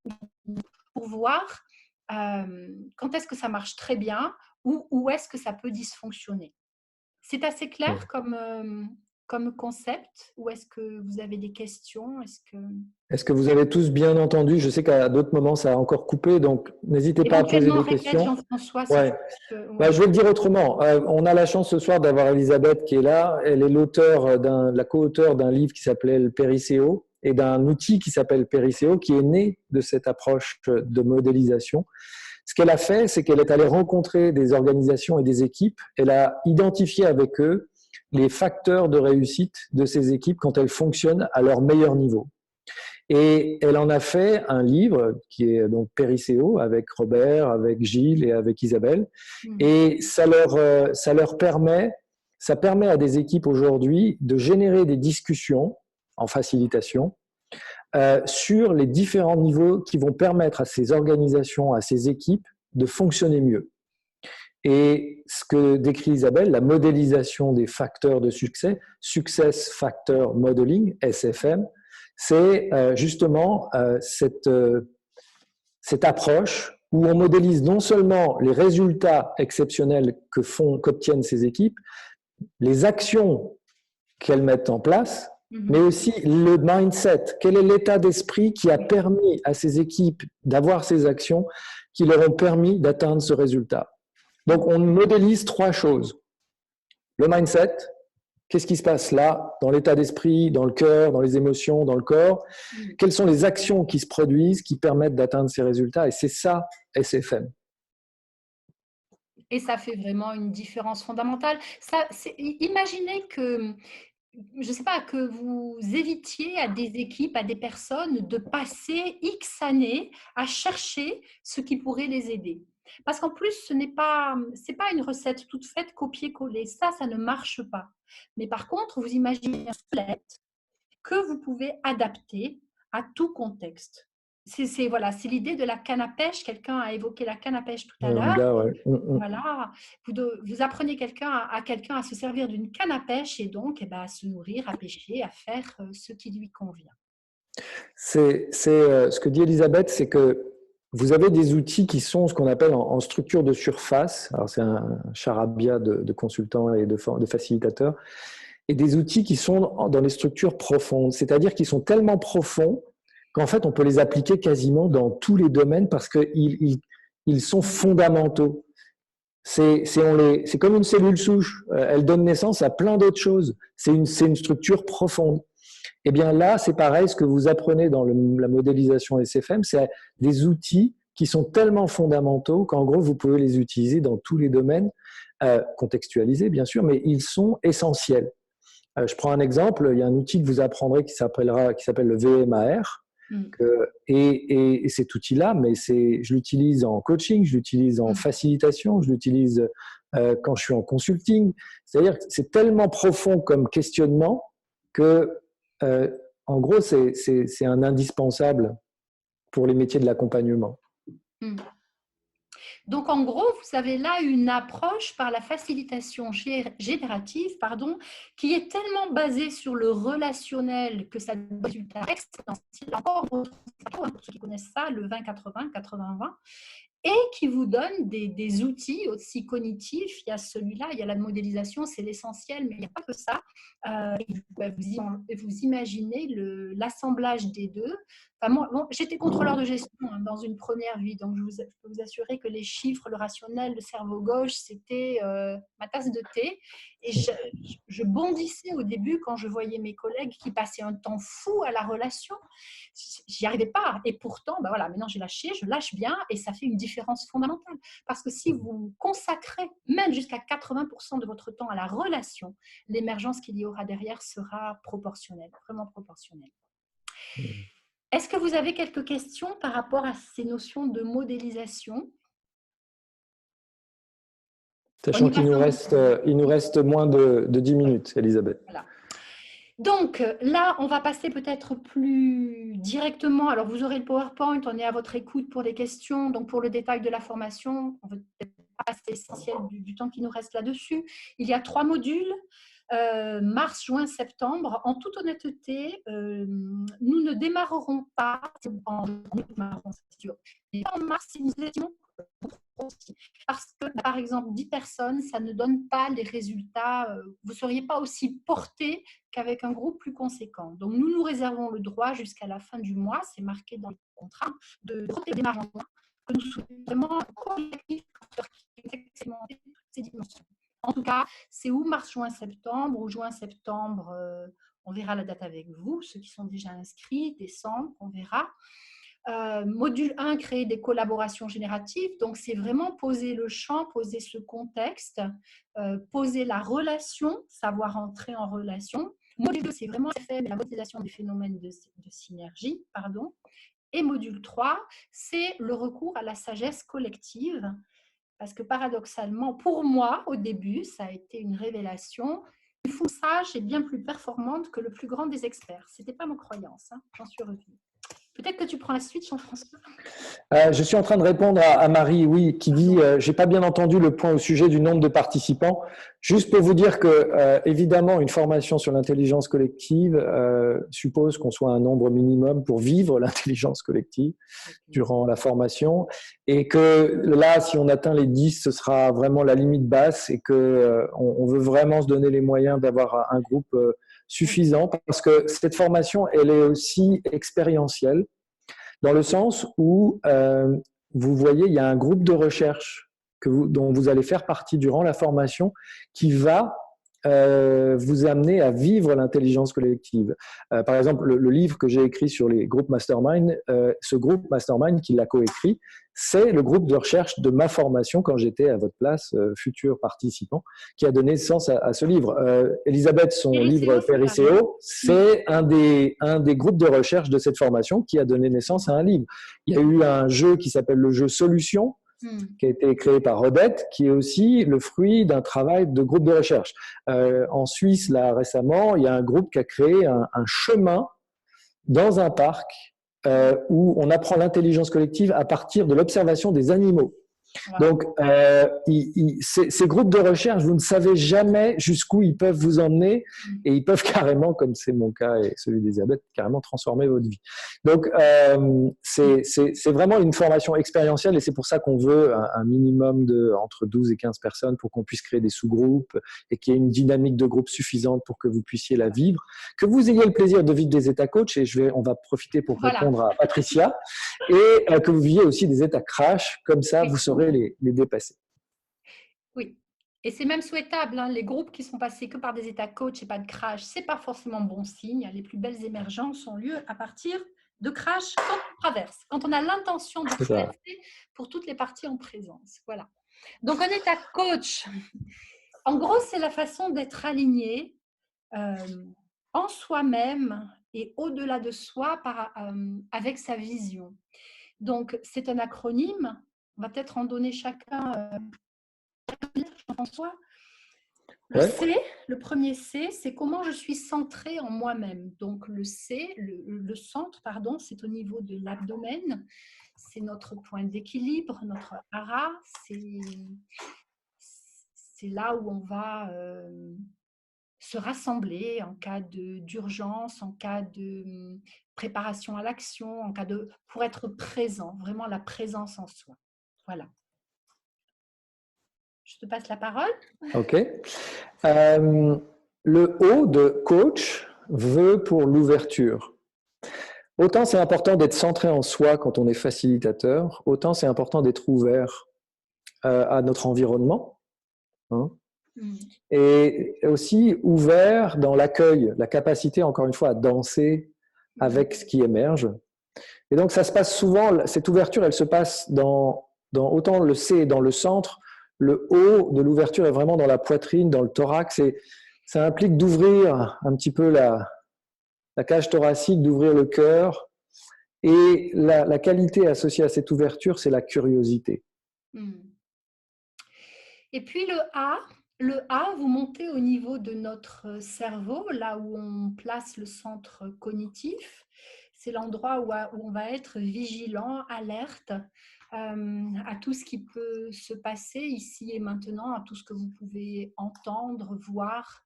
pour voir quand est-ce que ça marche très bien ou où est-ce que ça peut dysfonctionner. C'est assez clair comme comme concept ou est-ce que vous avez des questions? Est-ce que vous avez tous bien entendu? Je sais qu'à d'autres moments, ça a encore coupé, donc n'hésitez pas à poser Éventuellement, des répète questions. Jean-François. Ouais. Je vais le dire autrement. On a la chance ce soir d'avoir Elisabeth qui est là. Elle est la co-auteure d'un livre qui s'appelle Periceo et d'un outil qui s'appelle Periceo qui est né de cette approche de modélisation. Ce qu'elle a fait, c'est qu'elle est allée rencontrer des organisations et des équipes. Elle a identifié avec eux les facteurs de réussite de ces équipes quand elles fonctionnent à leur meilleur niveau. Et elle en a fait un livre qui est donc Periceo avec Robert, avec Gilles et avec Isabelle. Et ça permet à des équipes aujourd'hui de générer des discussions en facilitation sur les différents niveaux qui vont permettre à ces organisations, à ces équipes de fonctionner mieux. Et ce que décrit Isabelle, la modélisation des facteurs de succès, Success Factor Modeling, SFM, c'est justement cette approche où on modélise non seulement les résultats exceptionnels qu'obtiennent ces équipes, les actions qu'elles mettent en place, mais aussi le mindset. Quel est l'état d'esprit qui a permis à ces équipes d'avoir ces actions qui leur ont permis d'atteindre ce résultat? Donc, on modélise 3 choses. Le mindset, qu'est-ce qui se passe là, dans l'état d'esprit, dans le cœur, dans les émotions, dans le corps? Quelles sont les actions qui se produisent, qui permettent d'atteindre ces résultats? Et c'est ça, SFM. Et ça fait vraiment une différence fondamentale. Imaginez que, je ne sais pas, que vous évitiez à des équipes, à des personnes de passer X années à chercher ce qui pourrait les aider. Parce qu'en plus, ce n'est pas une recette toute faite, copier-coller. Ça ne marche pas. Mais par contre, vous imaginez un squelette que vous pouvez adapter à tout contexte. C'est l'idée de la canne à pêche. Quelqu'un a évoqué la canne à pêche tout à l'heure. Ouais. Voilà, vous apprenez à quelqu'un à se servir d'une canne à pêche et donc à se nourrir, à pêcher, à faire ce qui lui convient. Ce que dit Elisabeth, c'est que vous avez des outils qui sont ce qu'on appelle en structure de surface. Alors, c'est un charabia de consultants et de facilitateurs. Et des outils qui sont dans les structures profondes, c'est-à-dire qu'ils sont tellement profonds qu'en fait, on peut les appliquer quasiment dans tous les domaines parce qu'ils sont fondamentaux. C'est comme une cellule souche. Elle donne naissance à plein d'autres choses. C'est une structure profonde. Eh bien là, c'est pareil, ce que vous apprenez dans la modélisation SFM, c'est des outils qui sont tellement fondamentaux qu'en gros, vous pouvez les utiliser dans tous les domaines, contextualisés bien sûr, mais ils sont essentiels. Je prends un exemple, il y a un outil que vous apprendrez qui s'appelle le VMAR. Et cet outil-là, mais je l'utilise en coaching, je l'utilise en facilitation, je l'utilise quand je suis en consulting. C'est-à-dire que c'est tellement profond comme questionnement que, en gros, c'est un indispensable pour les métiers de l'accompagnement. Donc, en gros, vous avez là une approche par la facilitation générative, qui est tellement basée sur le relationnel que ça donne des résultats exponentiels. Encore pour ceux qui connaissent ça, le 20-80, 80-20, et qui vous donne des outils aussi cognitifs. Il y a celui-là, il y a la modélisation, c'est l'essentiel, mais il n'y a pas que ça. Vous imaginez l'assemblage des deux. Enfin, moi, j'étais contrôleur de gestion dans une première vie, donc je peux vous assurer que les chiffres, le rationnel, le cerveau gauche, c'était ma tasse de thé. Et je bondissais au début quand je voyais mes collègues qui passaient un temps fou à la relation. J'y arrivais pas. Et pourtant, maintenant j'ai lâché, je lâche bien et ça fait une différence fondamentale. Parce que si vous consacrez même jusqu'à 80% de votre temps à la relation, l'émergence qu'il y aura derrière sera proportionnelle, vraiment proportionnelle. Est-ce que vous avez quelques questions par rapport à ces notions de modélisation ? Sachant qu'il nous reste moins de 10 minutes, Elisabeth. Voilà. Donc là, on va passer peut-être plus directement. Alors, vous aurez le PowerPoint, on est à votre écoute pour les questions. Donc, pour le détail de la formation, on ne va peut-être pas passer l'essentiel du temps qui nous reste là-dessus. Il y a 3 modules, mars, juin, septembre. En toute honnêteté, nous ne démarrerons pas en mars si nous étions parce que par exemple, 10 personnes, ça ne donne pas les résultats, vous ne seriez pas aussi porté qu'avec un groupe plus conséquent. Donc, nous réservons le droit jusqu'à la fin du mois, c'est marqué dans le contrat, de démarrer en mois, que nous souhaitons vraiment un collectif qui expérimente ces dimensions. En tout cas, c'est ou mars, juin, septembre, ou juin, septembre, on verra la date avec vous, ceux qui sont déjà inscrits, décembre, on verra. Module 1, créer des collaborations génératives. Donc, c'est vraiment poser le champ, poser ce contexte, poser la relation, savoir entrer en relation. Module 2, c'est vraiment la modélisation des phénomènes de synergie. Pardon. Et module 3, c'est le recours à la sagesse collective. Parce que paradoxalement, pour moi, au début, ça a été une révélation. Une foule sage est bien plus performante que le plus grand des experts. Ce n'était pas ma croyance, hein, j'en suis revenue. Peut-être que tu prends la suite, Jean-François. Je suis en train de répondre à Marie, oui, qui dit j'ai pas bien entendu le point au sujet du nombre de participants. Juste pour vous dire que, évidemment, une formation sur l'intelligence collective suppose qu'on soit un nombre minimum pour vivre l'intelligence collective durant la formation. Et que là, si on atteint les 10, ce sera vraiment la limite basse et que on veut vraiment se donner les moyens d'avoir un groupe suffisant parce que cette formation, elle est aussi expérientielle dans le sens où vous voyez, il y a un groupe de recherche dont vous allez faire partie durant la formation qui va vous amener à vivre l'intelligence collective. Par exemple, le livre que j'ai écrit sur les groupes Mastermind, ce groupe Mastermind qui l'a coécrit, c'est le groupe de recherche de ma formation quand j'étais à votre place, futur participant, qui a donné naissance à ce livre. Elisabeth, son livre Péricéo, c'est un des groupes de recherche de cette formation qui a donné naissance à un livre. Il y a eu un jeu qui s'appelle le jeu Solution, qui a été créé par Odette, qui est aussi le fruit d'un travail de groupe de recherche. En Suisse, là, récemment, il y a un groupe qui a créé un chemin dans un parc où on apprend l'intelligence collective à partir de l'observation des animaux. Donc, ces groupes de recherche, vous ne savez jamais jusqu'où ils peuvent vous emmener et ils peuvent carrément, comme c'est mon cas et celui d'Elisabeth, carrément transformer votre vie. Donc, c'est vraiment une formation expérientielle et c'est pour ça qu'on veut un minimum entre 12 et 15 personnes pour qu'on puisse créer des sous-groupes et qu'il y ait une dynamique de groupe suffisante pour que vous puissiez la vivre. Que vous ayez le plaisir de vivre des états coach et on va profiter pour répondre à Patricia et que vous viviez aussi des états crash, comme ça vous saurez les dépasser. Oui, et c'est même souhaitable, hein, les groupes qui sont passés que par des états coach et pas de crash, c'est pas forcément bon signe. Les plus belles émergences ont lieu à partir de crash quand on traverse, quand on a l'intention de traverser pour toutes les parties en présence. Voilà. Donc un état coach, en gros, c'est la façon d'être aligné en soi-même et au-delà de soi avec sa vision. Donc, c'est un acronyme. On va peut-être en donner chacun Jean-François. Le C, le premier C, c'est comment je suis centré en moi-même. Donc, le C, le centre, pardon, c'est au niveau de l'abdomen. C'est notre point d'équilibre, notre hara. C'est là où on va se rassembler en cas d'urgence, en cas de préparation à l'action, pour être présent, vraiment la présence en soi. Voilà. Je te passe la parole. OK. Le O de coach veut pour l'ouverture. Autant c'est important d'être centré en soi quand on est facilitateur, autant c'est important d'être ouvert à notre environnement. Hein. Et aussi ouvert dans l'accueil, la capacité, encore une fois, à danser avec ce qui émerge. Et donc, ça se passe souvent, cette ouverture, elle se passe dans autant le C est dans le centre, le O de l'ouverture est vraiment dans la poitrine, dans le thorax. Et ça implique d'ouvrir un petit peu la cage thoracique, d'ouvrir le cœur. Et la qualité associée à cette ouverture, c'est la curiosité. Et puis le A, vous montez au niveau de notre cerveau, là où on place le centre cognitif. C'est l'endroit où on va être vigilant, alerte à tout ce qui peut se passer ici et maintenant, à tout ce que vous pouvez entendre, voir.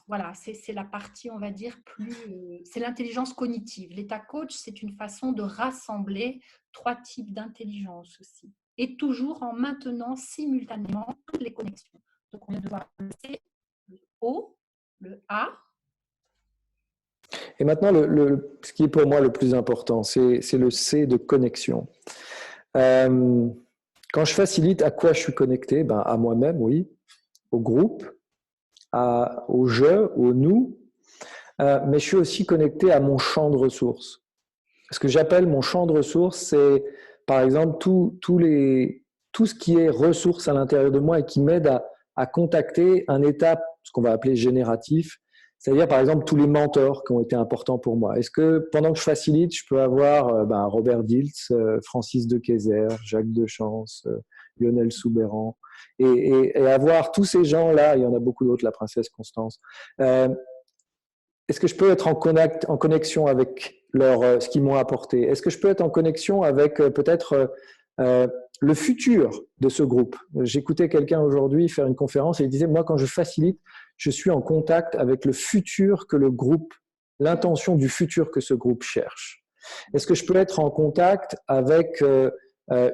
Voilà, c'est la partie, on va dire, c'est l'intelligence cognitive. L'état coach, c'est une façon de rassembler 3 types d'intelligence aussi. et toujours en maintenant simultanément toutes les connexions. Donc, on vient de voir le C, le O, le A. Et maintenant, ce qui est pour moi le plus important, c'est le C de connexion. Quand je facilite, à quoi je suis connecté? À moi-même, oui, au groupe, au je, au nous, mais je suis aussi connecté à mon champ de ressources. Ce que j'appelle mon champ de ressources, c'est par exemple tout ce qui est ressources à l'intérieur de moi et qui m'aide à contacter un état, ce qu'on va appeler génératif, c'est-à-dire par exemple tous les mentors qui ont été importants pour moi. Est-ce que pendant que je facilite, je peux avoir Robert Dilts, Francis de Kayser, Jacques Dechance, Lionel Soubeyran, et avoir tous ces gens-là, il y en a beaucoup d'autres, la princesse Constance. Est-ce que je peux être en connexion avec ce qu'ils m'ont apporté? Est-ce que je peux être en connexion avec peut-être le futur de ce groupe? J'écoutais quelqu'un aujourd'hui faire une conférence et il disait, moi, quand je facilite, je suis en contact avec le futur que le groupe, l'intention du futur que ce groupe cherche. Est-ce que je peux être en contact avec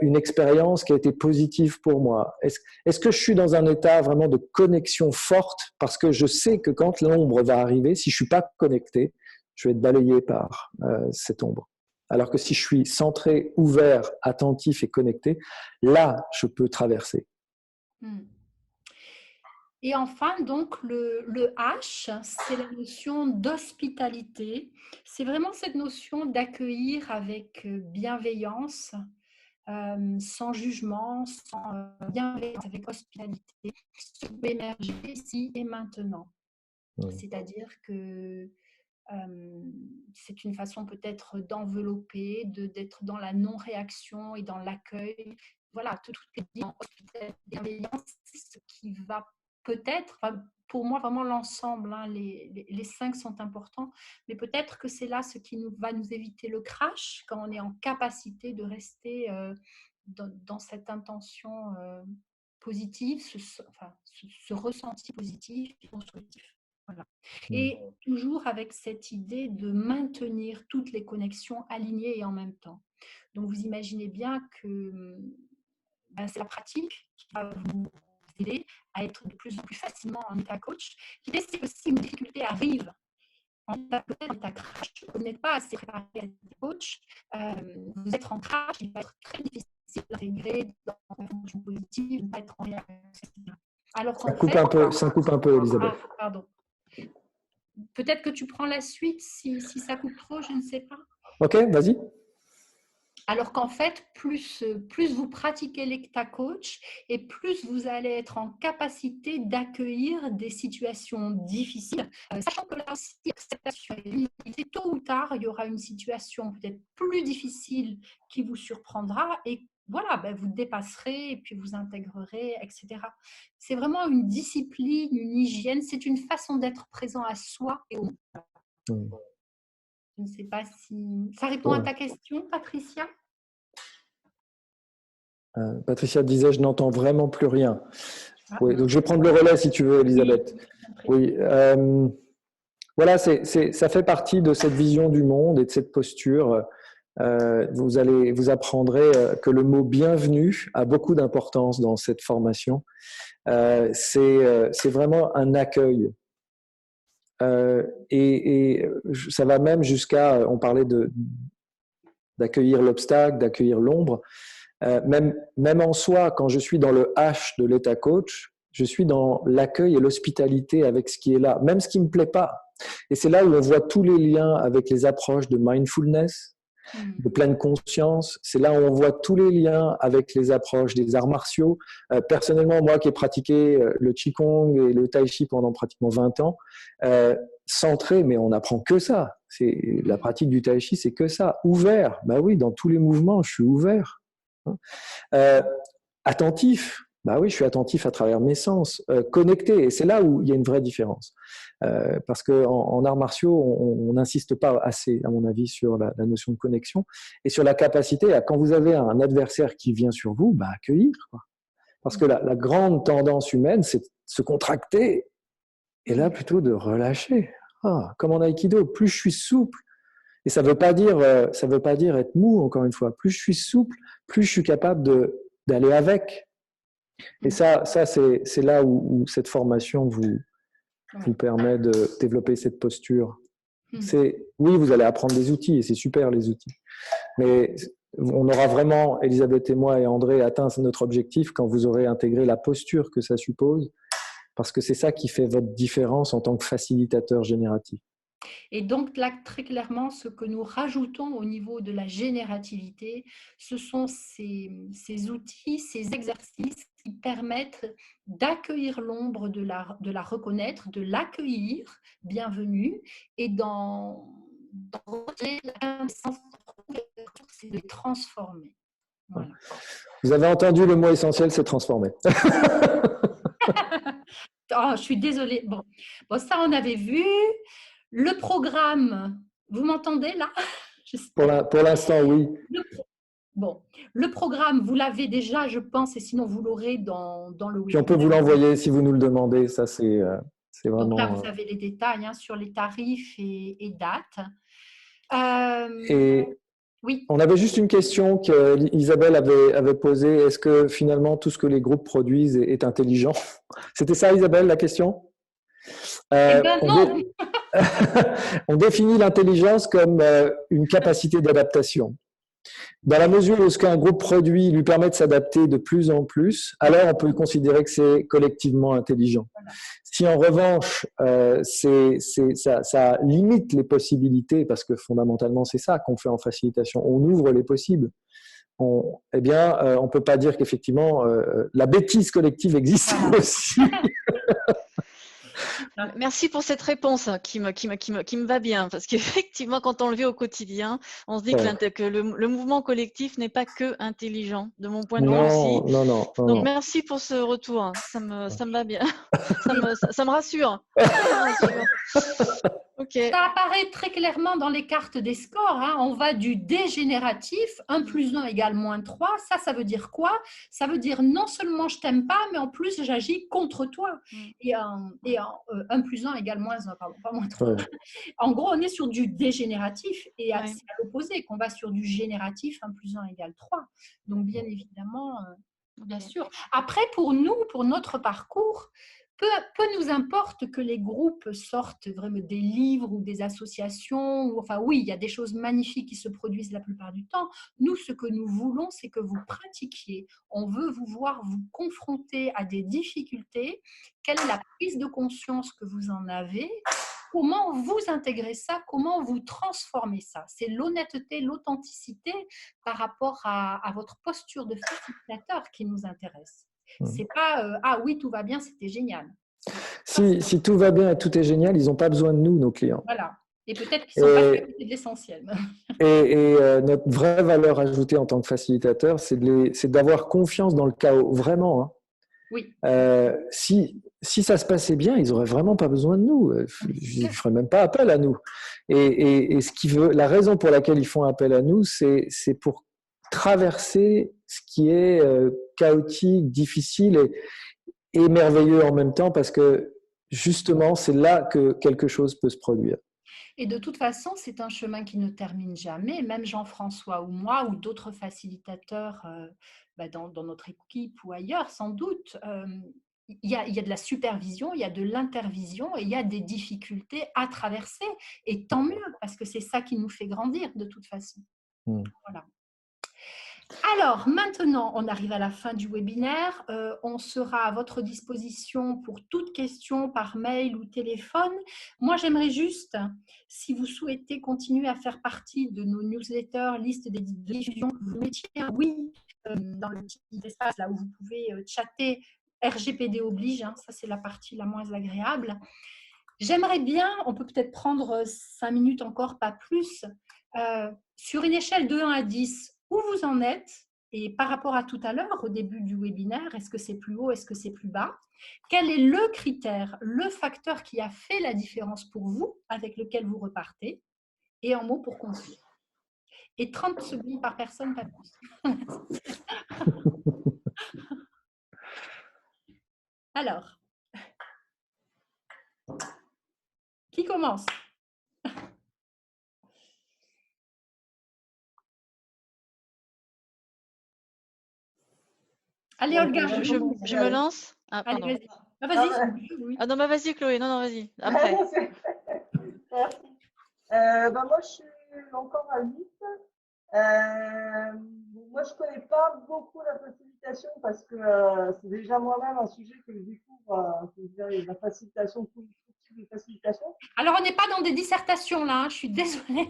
une expérience qui a été positive pour moi? Est-ce que je suis dans un état vraiment de connexion forte parce que je sais que quand l'ombre va arriver, si je suis pas connecté, je vais être balayé par cette ombre. Alors que si je suis centré, ouvert, attentif et connecté, là, je peux traverser. Et enfin, donc, le H, c'est la notion d'hospitalité. C'est vraiment cette notion d'accueillir avec bienveillance, sans jugement, sans bienveillance, avec hospitalité, ce qui peut émerger ici et maintenant. C'est-à-dire que c'est une façon peut-être d'envelopper, d'être dans la non-réaction et dans l'accueil. Voilà, tout est dit en hospitalité, bienveillance, c'est ce qui va peut-être, pour moi vraiment l'ensemble, hein, les 5 sont importants, mais peut-être que c'est là ce qui va nous éviter le crash quand on est en capacité de rester dans cette intention positive, ce ressenti positif et constructif. Voilà. Et toujours avec cette idée de maintenir toutes les connexions alignées et en même temps. Donc vous imaginez bien que c'est la pratique qui va vous aider à être de plus en plus facilement en état coach. L'idée, c'est aussi une difficulté arrive en état crash. Vous n'êtes pas assez préparé à être coach. Vous êtes en crash, il va être très difficile d'intégrer dans une fonction positive, de ne pas être en réaction, etc. Alors ça coupe un peu, Elisabeth. Pardon. Peut-être que tu prends la suite si ça coupe trop, je ne sais pas. Ok, vas-y. Alors qu'en fait, plus vous pratiquez l'état coach et plus vous allez être en capacité d'accueillir des situations difficiles, sachant que là aussi, l'acceptation est limitée. Tôt ou tard, il y aura une situation peut-être plus difficile qui vous surprendra et voilà, vous dépasserez et puis vous intégrerez, etc. C'est vraiment une discipline, une hygiène, c'est une façon d'être présent à soi et au monde. Je ne sais pas si… Ça répond à ta question, Patricia? Patricia disait, je n'entends vraiment plus rien. Oui, donc je vais prendre le relais si tu veux, Elisabeth. Oui, voilà, ça fait partie de cette vision du monde et de cette posture. Vous apprendrez que le mot bienvenue a beaucoup d'importance dans cette formation. C'est vraiment un accueil. Et ça va même jusqu'à, on parlait d'accueillir l'obstacle, d'accueillir l'ombre. Même en soi, quand je suis dans le H de l'état coach, je suis dans l'accueil et l'hospitalité avec ce qui est là, même ce qui ne me plaît pas. Et c'est là où on voit tous les liens avec les approches de mindfulness, de pleine conscience. C'est là où on voit tous les liens avec les approches des arts martiaux. Personnellement, moi qui ai pratiqué le Qigong et le Tai Chi pendant pratiquement 20 ans, centré, mais on n'apprend que ça. La pratique du Tai Chi, c'est que ça. Ouvert, oui, dans tous les mouvements, je suis ouvert. Attentif, oui, je suis attentif à travers mes sens. Connecté, et c'est là où il y a une vraie différence. Parce qu'en arts martiaux, on n'insiste pas assez, à mon avis, sur la notion de connexion et sur la capacité à, quand vous avez un adversaire qui vient sur vous, accueillir, quoi. Parce que la grande tendance humaine, c'est de se contracter et là, plutôt de relâcher. Comme en aïkido, plus je suis souple, et ça veut pas dire être mou, encore une fois. Plus je suis souple, plus je suis capable d'aller avec. Et ça c'est là où cette formation vous permet de développer cette posture. Oui, vous allez apprendre des outils, et c'est super les outils. Mais on aura vraiment, Elisabeth et moi et André, atteint notre objectif quand vous aurez intégré la posture que ça suppose, parce que c'est ça qui fait votre différence en tant que facilitateur génératif. Et donc là, très clairement, ce que nous rajoutons au niveau de la générativité, ce sont ces outils, ces exercices qui permettent d'accueillir l'ombre, de la reconnaître, de l'accueillir, bienvenue, et dans la sens c'est de les transformer. Voilà. Vous avez entendu, le mot essentiel, c'est transformer. Oh, je suis désolée. Bon, ça, on avait vu. Le programme, vous m'entendez là? Pour l'instant, oui. Bon, le programme, vous l'avez déjà, je pense, et sinon vous l'aurez dans le webinaire. Puis on peut vous l'envoyer si vous nous le demandez. Ça, c'est vraiment… Donc là, vous avez les détails sur les tarifs et dates. Oui. On avait juste une question qu'Isabelle avait posée. Est-ce que finalement, tout ce que les groupes produisent est intelligent? C'était ça, Isabelle, la question? Non. On définit l'intelligence comme une capacité d'adaptation. Dans la mesure où ce qu'un groupe produit lui permet de s'adapter de plus en plus, alors on peut considérer que c'est collectivement intelligent. Voilà. Si en revanche, ça limite les possibilités, parce que fondamentalement c'est ça qu'on fait en facilitation, on ouvre les possibles, eh bien, on ne peut pas dire qu'effectivement la bêtise collective existe aussi. Merci pour cette réponse qui me va bien, parce qu'effectivement, quand on le vit au quotidien, on se dit que le mouvement collectif n'est pas que intelligent, de mon point de vue aussi. Non. Donc, merci pour ce retour. Ça me va bien. Ça me rassure. Okay. Ça apparaît très clairement dans les cartes des scores. On va du dégénératif, 1 plus 1 égale moins 3. Ça veut dire quoi? Ça veut dire non seulement je t'aime pas, mais en plus j'agis contre toi. Et 1 plus 1 égale moins 1, pardon, pas moins 3. En gros, on est sur du dégénératif et c'est à l'opposé qu'on va sur du génératif, 1 plus 1 égale 3. Donc, bien évidemment, bien sûr. Après, pour nous, pour notre parcours, peu nous importe que les groupes sortent vraiment des livres ou des associations. Enfin, oui, il y a des choses magnifiques qui se produisent la plupart du temps. Nous, ce que nous voulons, c'est que vous pratiquiez. On veut vous voir vous confronter à des difficultés. Quelle est la prise de conscience que vous en avez? Comment vous intégrez ça? Comment vous transformez ça? C'est l'honnêteté, l'authenticité par rapport à votre posture de facilitateur qui nous intéresse. C'est pas ah oui, tout va bien, c'était génial. Si tout va bien et tout est génial, ils n'ont pas besoin de nous, nos clients. Voilà. Et peut-être qu'ils ne sont pas capables de l'essentiel. Et notre vraie valeur ajoutée en tant que facilitateur, c'est d'avoir confiance dans le chaos, vraiment. Hein. Oui. Si ça se passait bien, ils n'auraient vraiment pas besoin de nous. Ils ne feraient même pas appel à nous. Et la raison pour laquelle ils font appel à nous, c'est pour traverser ce qui est chaotique, difficile et merveilleux en même temps, parce que justement, c'est là que quelque chose peut se produire. Et de toute façon, c'est un chemin qui ne termine jamais. Même Jean-François ou moi ou d'autres facilitateurs dans notre équipe ou ailleurs, sans doute, il y a de la supervision, il y a de l'intervision et il y a des difficultés à traverser. Et tant mieux, parce que c'est ça qui nous fait grandir de toute façon. Voilà. Alors, maintenant, on arrive à la fin du webinaire. On sera à votre disposition pour toute question par mail ou téléphone. Moi, j'aimerais juste, si vous souhaitez continuer à faire partie de nos newsletters, liste des diffusions que vous mettiez un oui dans le petit espace là où vous pouvez chatter, RGPD oblige, ça c'est la partie la moins agréable. J'aimerais bien, on peut peut-être prendre 5 minutes encore, pas plus, sur une échelle de 1 à 10, où vous en êtes et par rapport à tout à l'heure, au début du webinaire, est-ce que c'est plus haut, est-ce que c'est plus bas? Quel est le critère, le facteur qui a fait la différence pour vous, avec lequel vous repartez? Et en mots pour conclure. Et 30 secondes par personne, pas plus. Alors, qui commence? Allez, Donc, Olga, Je me lance. Ah, Allez, pardon. vas-y. Ah, vas-y. Oui. Ah non, bah vas-y, Chloé. Non, vas-y. Après. Merci. Moi, je suis encore à 8. Moi, je connais pas beaucoup la facilitation parce que c'est déjà moi-même un sujet que je découvre, la facilitation, tout type de facilitation. Alors, on n'est pas dans des dissertations là, hein, je suis désolée.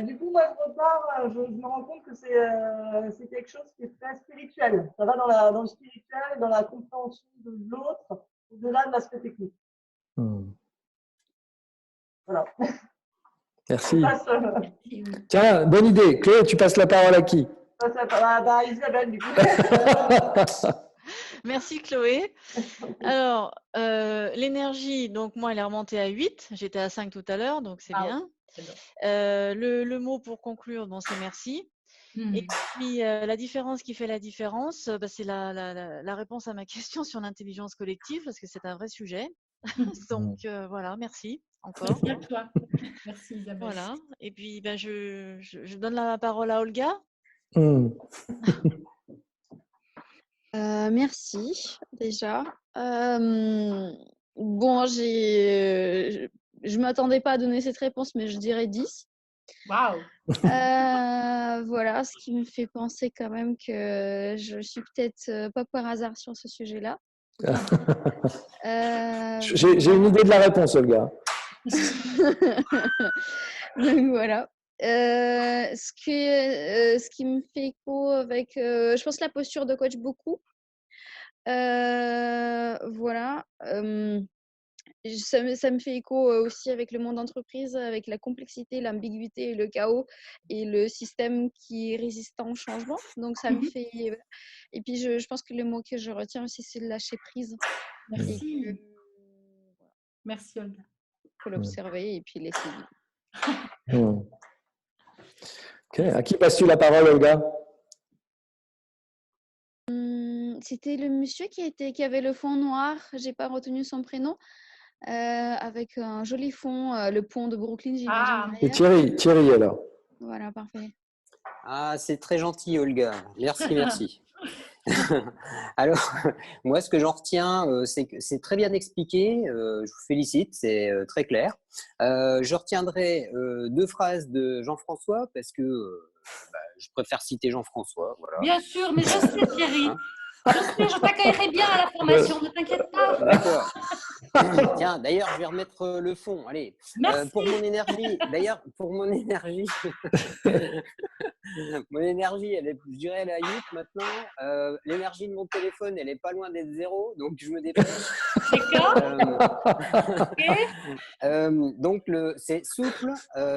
Du coup, moi, je repars, je me rends compte que c'est quelque chose qui est très spirituel. Ça va dans le spirituel et dans la compréhension de l'autre, au-delà de l'aspect technique. Voilà. Merci. Oui. Tiens, bonne idée. Chloé, tu passes la parole à qui? Isabelle, du coup. Merci, Chloé. Alors, l'énergie, donc moi, elle est remontée à 8. J'étais à 5 tout à l'heure, donc c'est bien. Le mot pour conclure, bon, c'est merci. Et puis, la différence qui fait la différence, c'est la réponse à ma question sur l'intelligence collective, parce que c'est un vrai sujet. Donc, voilà, merci encore. Merci à toi. Merci, Isabelle. Voilà. Et puis, je donne la parole à Olga. Merci, déjà. Bon, je ne m'attendais pas à donner cette réponse, mais je dirais 10. Waouh! Voilà, ce qui me fait penser quand même que je suis peut-être pas par hasard sur ce sujet-là. J'ai une idée de la réponse, Olga. Donc voilà. Ce qui me fait écho avec, je pense, la posture de coach beaucoup. Voilà. Ça me fait écho aussi avec le monde d'entreprise, avec la complexité, l'ambiguïté, le chaos et le système qui est résistant au changement. Donc, ça me fait… Et puis, je pense que le mot que je retiens aussi, c'est le lâcher prise. Merci. Merci, Olga. Il faut l'observer et puis laisser vivre. Ok. À qui passes-tu la parole, Olga? C'était le monsieur qui avait le fond noir, j'ai pas retenu son prénom, avec un joli fond, le pont de Brooklyn, j'imagine. Et Thierry alors. Voilà, parfait. Ah, c'est très gentil, Olga. Merci. Alors, moi, ce que j'en retiens, c'est que c'est très bien expliqué. Je vous félicite, c'est très clair. Je retiendrai 2 phrases de Jean-François parce que je préfère citer Jean-François. Voilà. Bien sûr, mais je sais, Thierry. Je t'accueillerai bien à la formation, ne t'inquiète pas. D'accord. Tiens, d'ailleurs, je vais remettre le fond. Allez, pour mon énergie, mon énergie, elle est, je dirais, elle est à 8 maintenant. L'énergie de mon téléphone, elle est pas loin d'être 0, donc je me dépêche. Donc, c'est souple,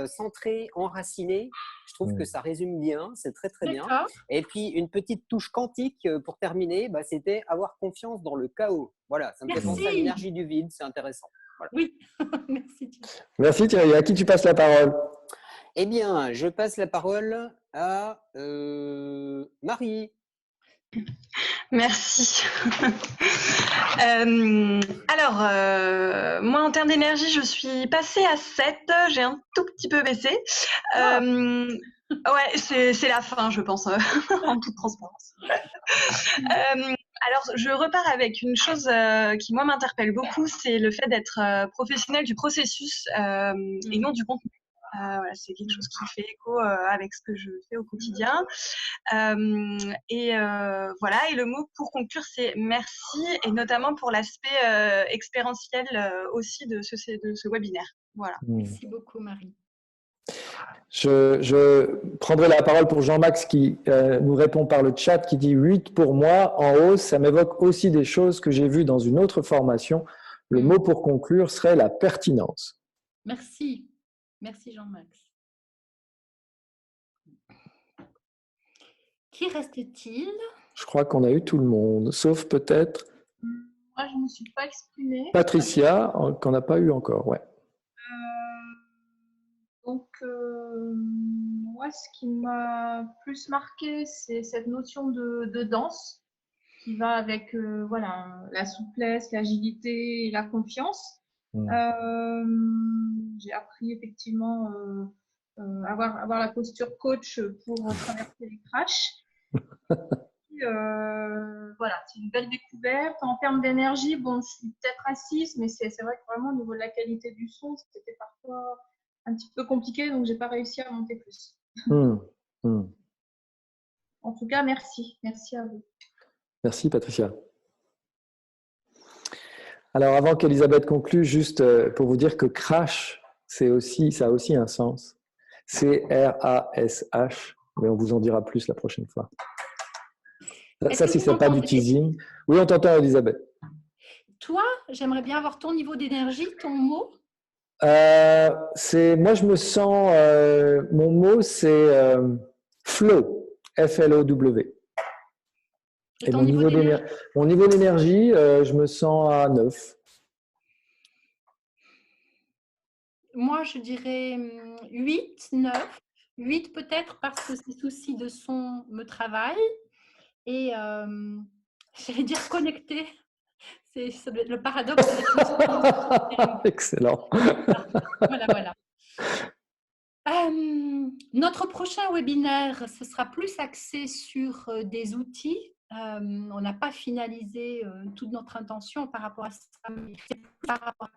centré, enraciné. Je trouve que ça résume bien, c'est très bien. Et puis, une petite touche quantique pour terminer, c'était avoir confiance dans le chaos. Voilà, ça me fait penser à l'énergie du vide, c'est intéressant. Voilà. Oui, merci Thierry. Merci Thierry. À qui tu passes la parole? Eh bien, je passe la parole à Marie. Merci. Alors, moi, en termes d'énergie, je suis passée à 7. J'ai un tout petit peu baissé. Ouais, c'est la fin, je pense, en toute transparence. Alors, je repars avec une chose qui, moi, m'interpelle beaucoup, c'est le fait d'être professionnel du processus et non du contenu. Voilà, c'est quelque chose qui fait écho avec ce que je fais au quotidien. Voilà, et le mot pour conclure, c'est merci, et notamment pour l'aspect expérientiel aussi de ce webinaire. Voilà. Merci beaucoup, Marie. Je prendrai la parole pour Jean-Max qui nous répond par le chat, qui dit 8 pour moi, en hausse. Ça m'évoque aussi des choses que j'ai vues dans une autre formation. Le mot pour conclure serait la pertinence. Merci. Merci Jean-Max. Qui reste-t-il? Je crois qu'on a eu tout le monde, sauf peut-être… Moi, je ne me suis pas exprimée. Patricia, qu'on n'a pas eu encore, ouais. Donc, moi, ce qui m'a plus marqué, c'est cette notion de danse qui va avec voilà, la souplesse, l'agilité et la confiance. J'ai appris effectivement avoir la posture coach pour traverser les crashs. Voilà, c'est une belle découverte. En termes d'énergie, bon, je suis peut-être à 6, mais c'est vrai que vraiment, au niveau de la qualité du son, c'était parfois un petit peu compliqué, donc j'ai pas réussi à monter plus. En tout cas, merci. Merci à vous. Merci, Patricia. Alors, avant qu'Elisabeth conclue, juste pour vous dire que crash, ça a aussi un sens. C-R-A-S-H, mais on vous en dira plus la prochaine fois. Ça, si ce n'est pas du teasing. Oui, on t'entend, Elisabeth. Toi, j'aimerais bien avoir ton niveau d'énergie, ton mot. Moi, je me sens... mon mot, c'est flow, F-L-O-W. Et mon niveau d'énergie, je me sens à 9. Moi, je dirais 8, 9. 8 peut-être parce que ces soucis de son me travaillent. Et j'allais dire connecté. Ça doit être le paradoxe. Excellent. Voilà. Notre prochain webinaire, ce sera plus axé sur des outils. On n'a pas finalisé toute notre intention par rapport à ça, mais par rapport à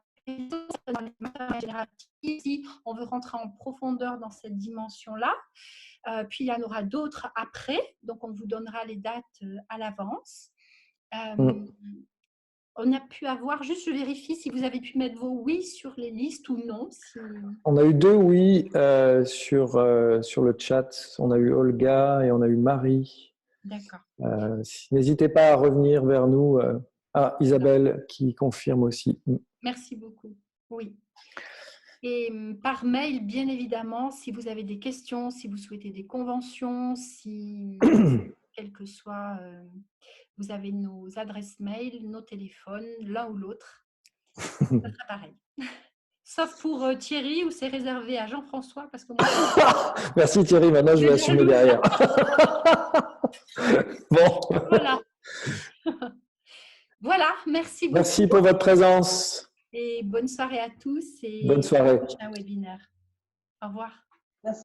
si on veut rentrer en profondeur dans cette dimension-là. Puis il y en aura d'autres après, donc on vous donnera les dates à l'avance. On a pu avoir, juste je vérifie si vous avez pu mettre vos oui sur les listes ou non. On a eu 2 oui sur le chat. On a eu Olga et on a eu Marie. D'accord. N'hésitez pas à revenir vers nous. Isabelle qui confirme aussi. Merci beaucoup. Oui. Et par mail, bien évidemment, si vous avez des questions, si vous souhaitez des conventions, si quel que soit, vous avez nos adresses mail, nos téléphones, l'un ou l'autre. Ça sera pareil. Sauf pour Thierry, où c'est réservé à Jean-François. Parce que moi, merci Thierry, maintenant je vais assumer derrière. Bon. Voilà. Voilà, merci beaucoup. Merci pour votre présence. Et bonne soirée à tous. Et bonne soirée. Au prochain webinaire. Au revoir. Merci.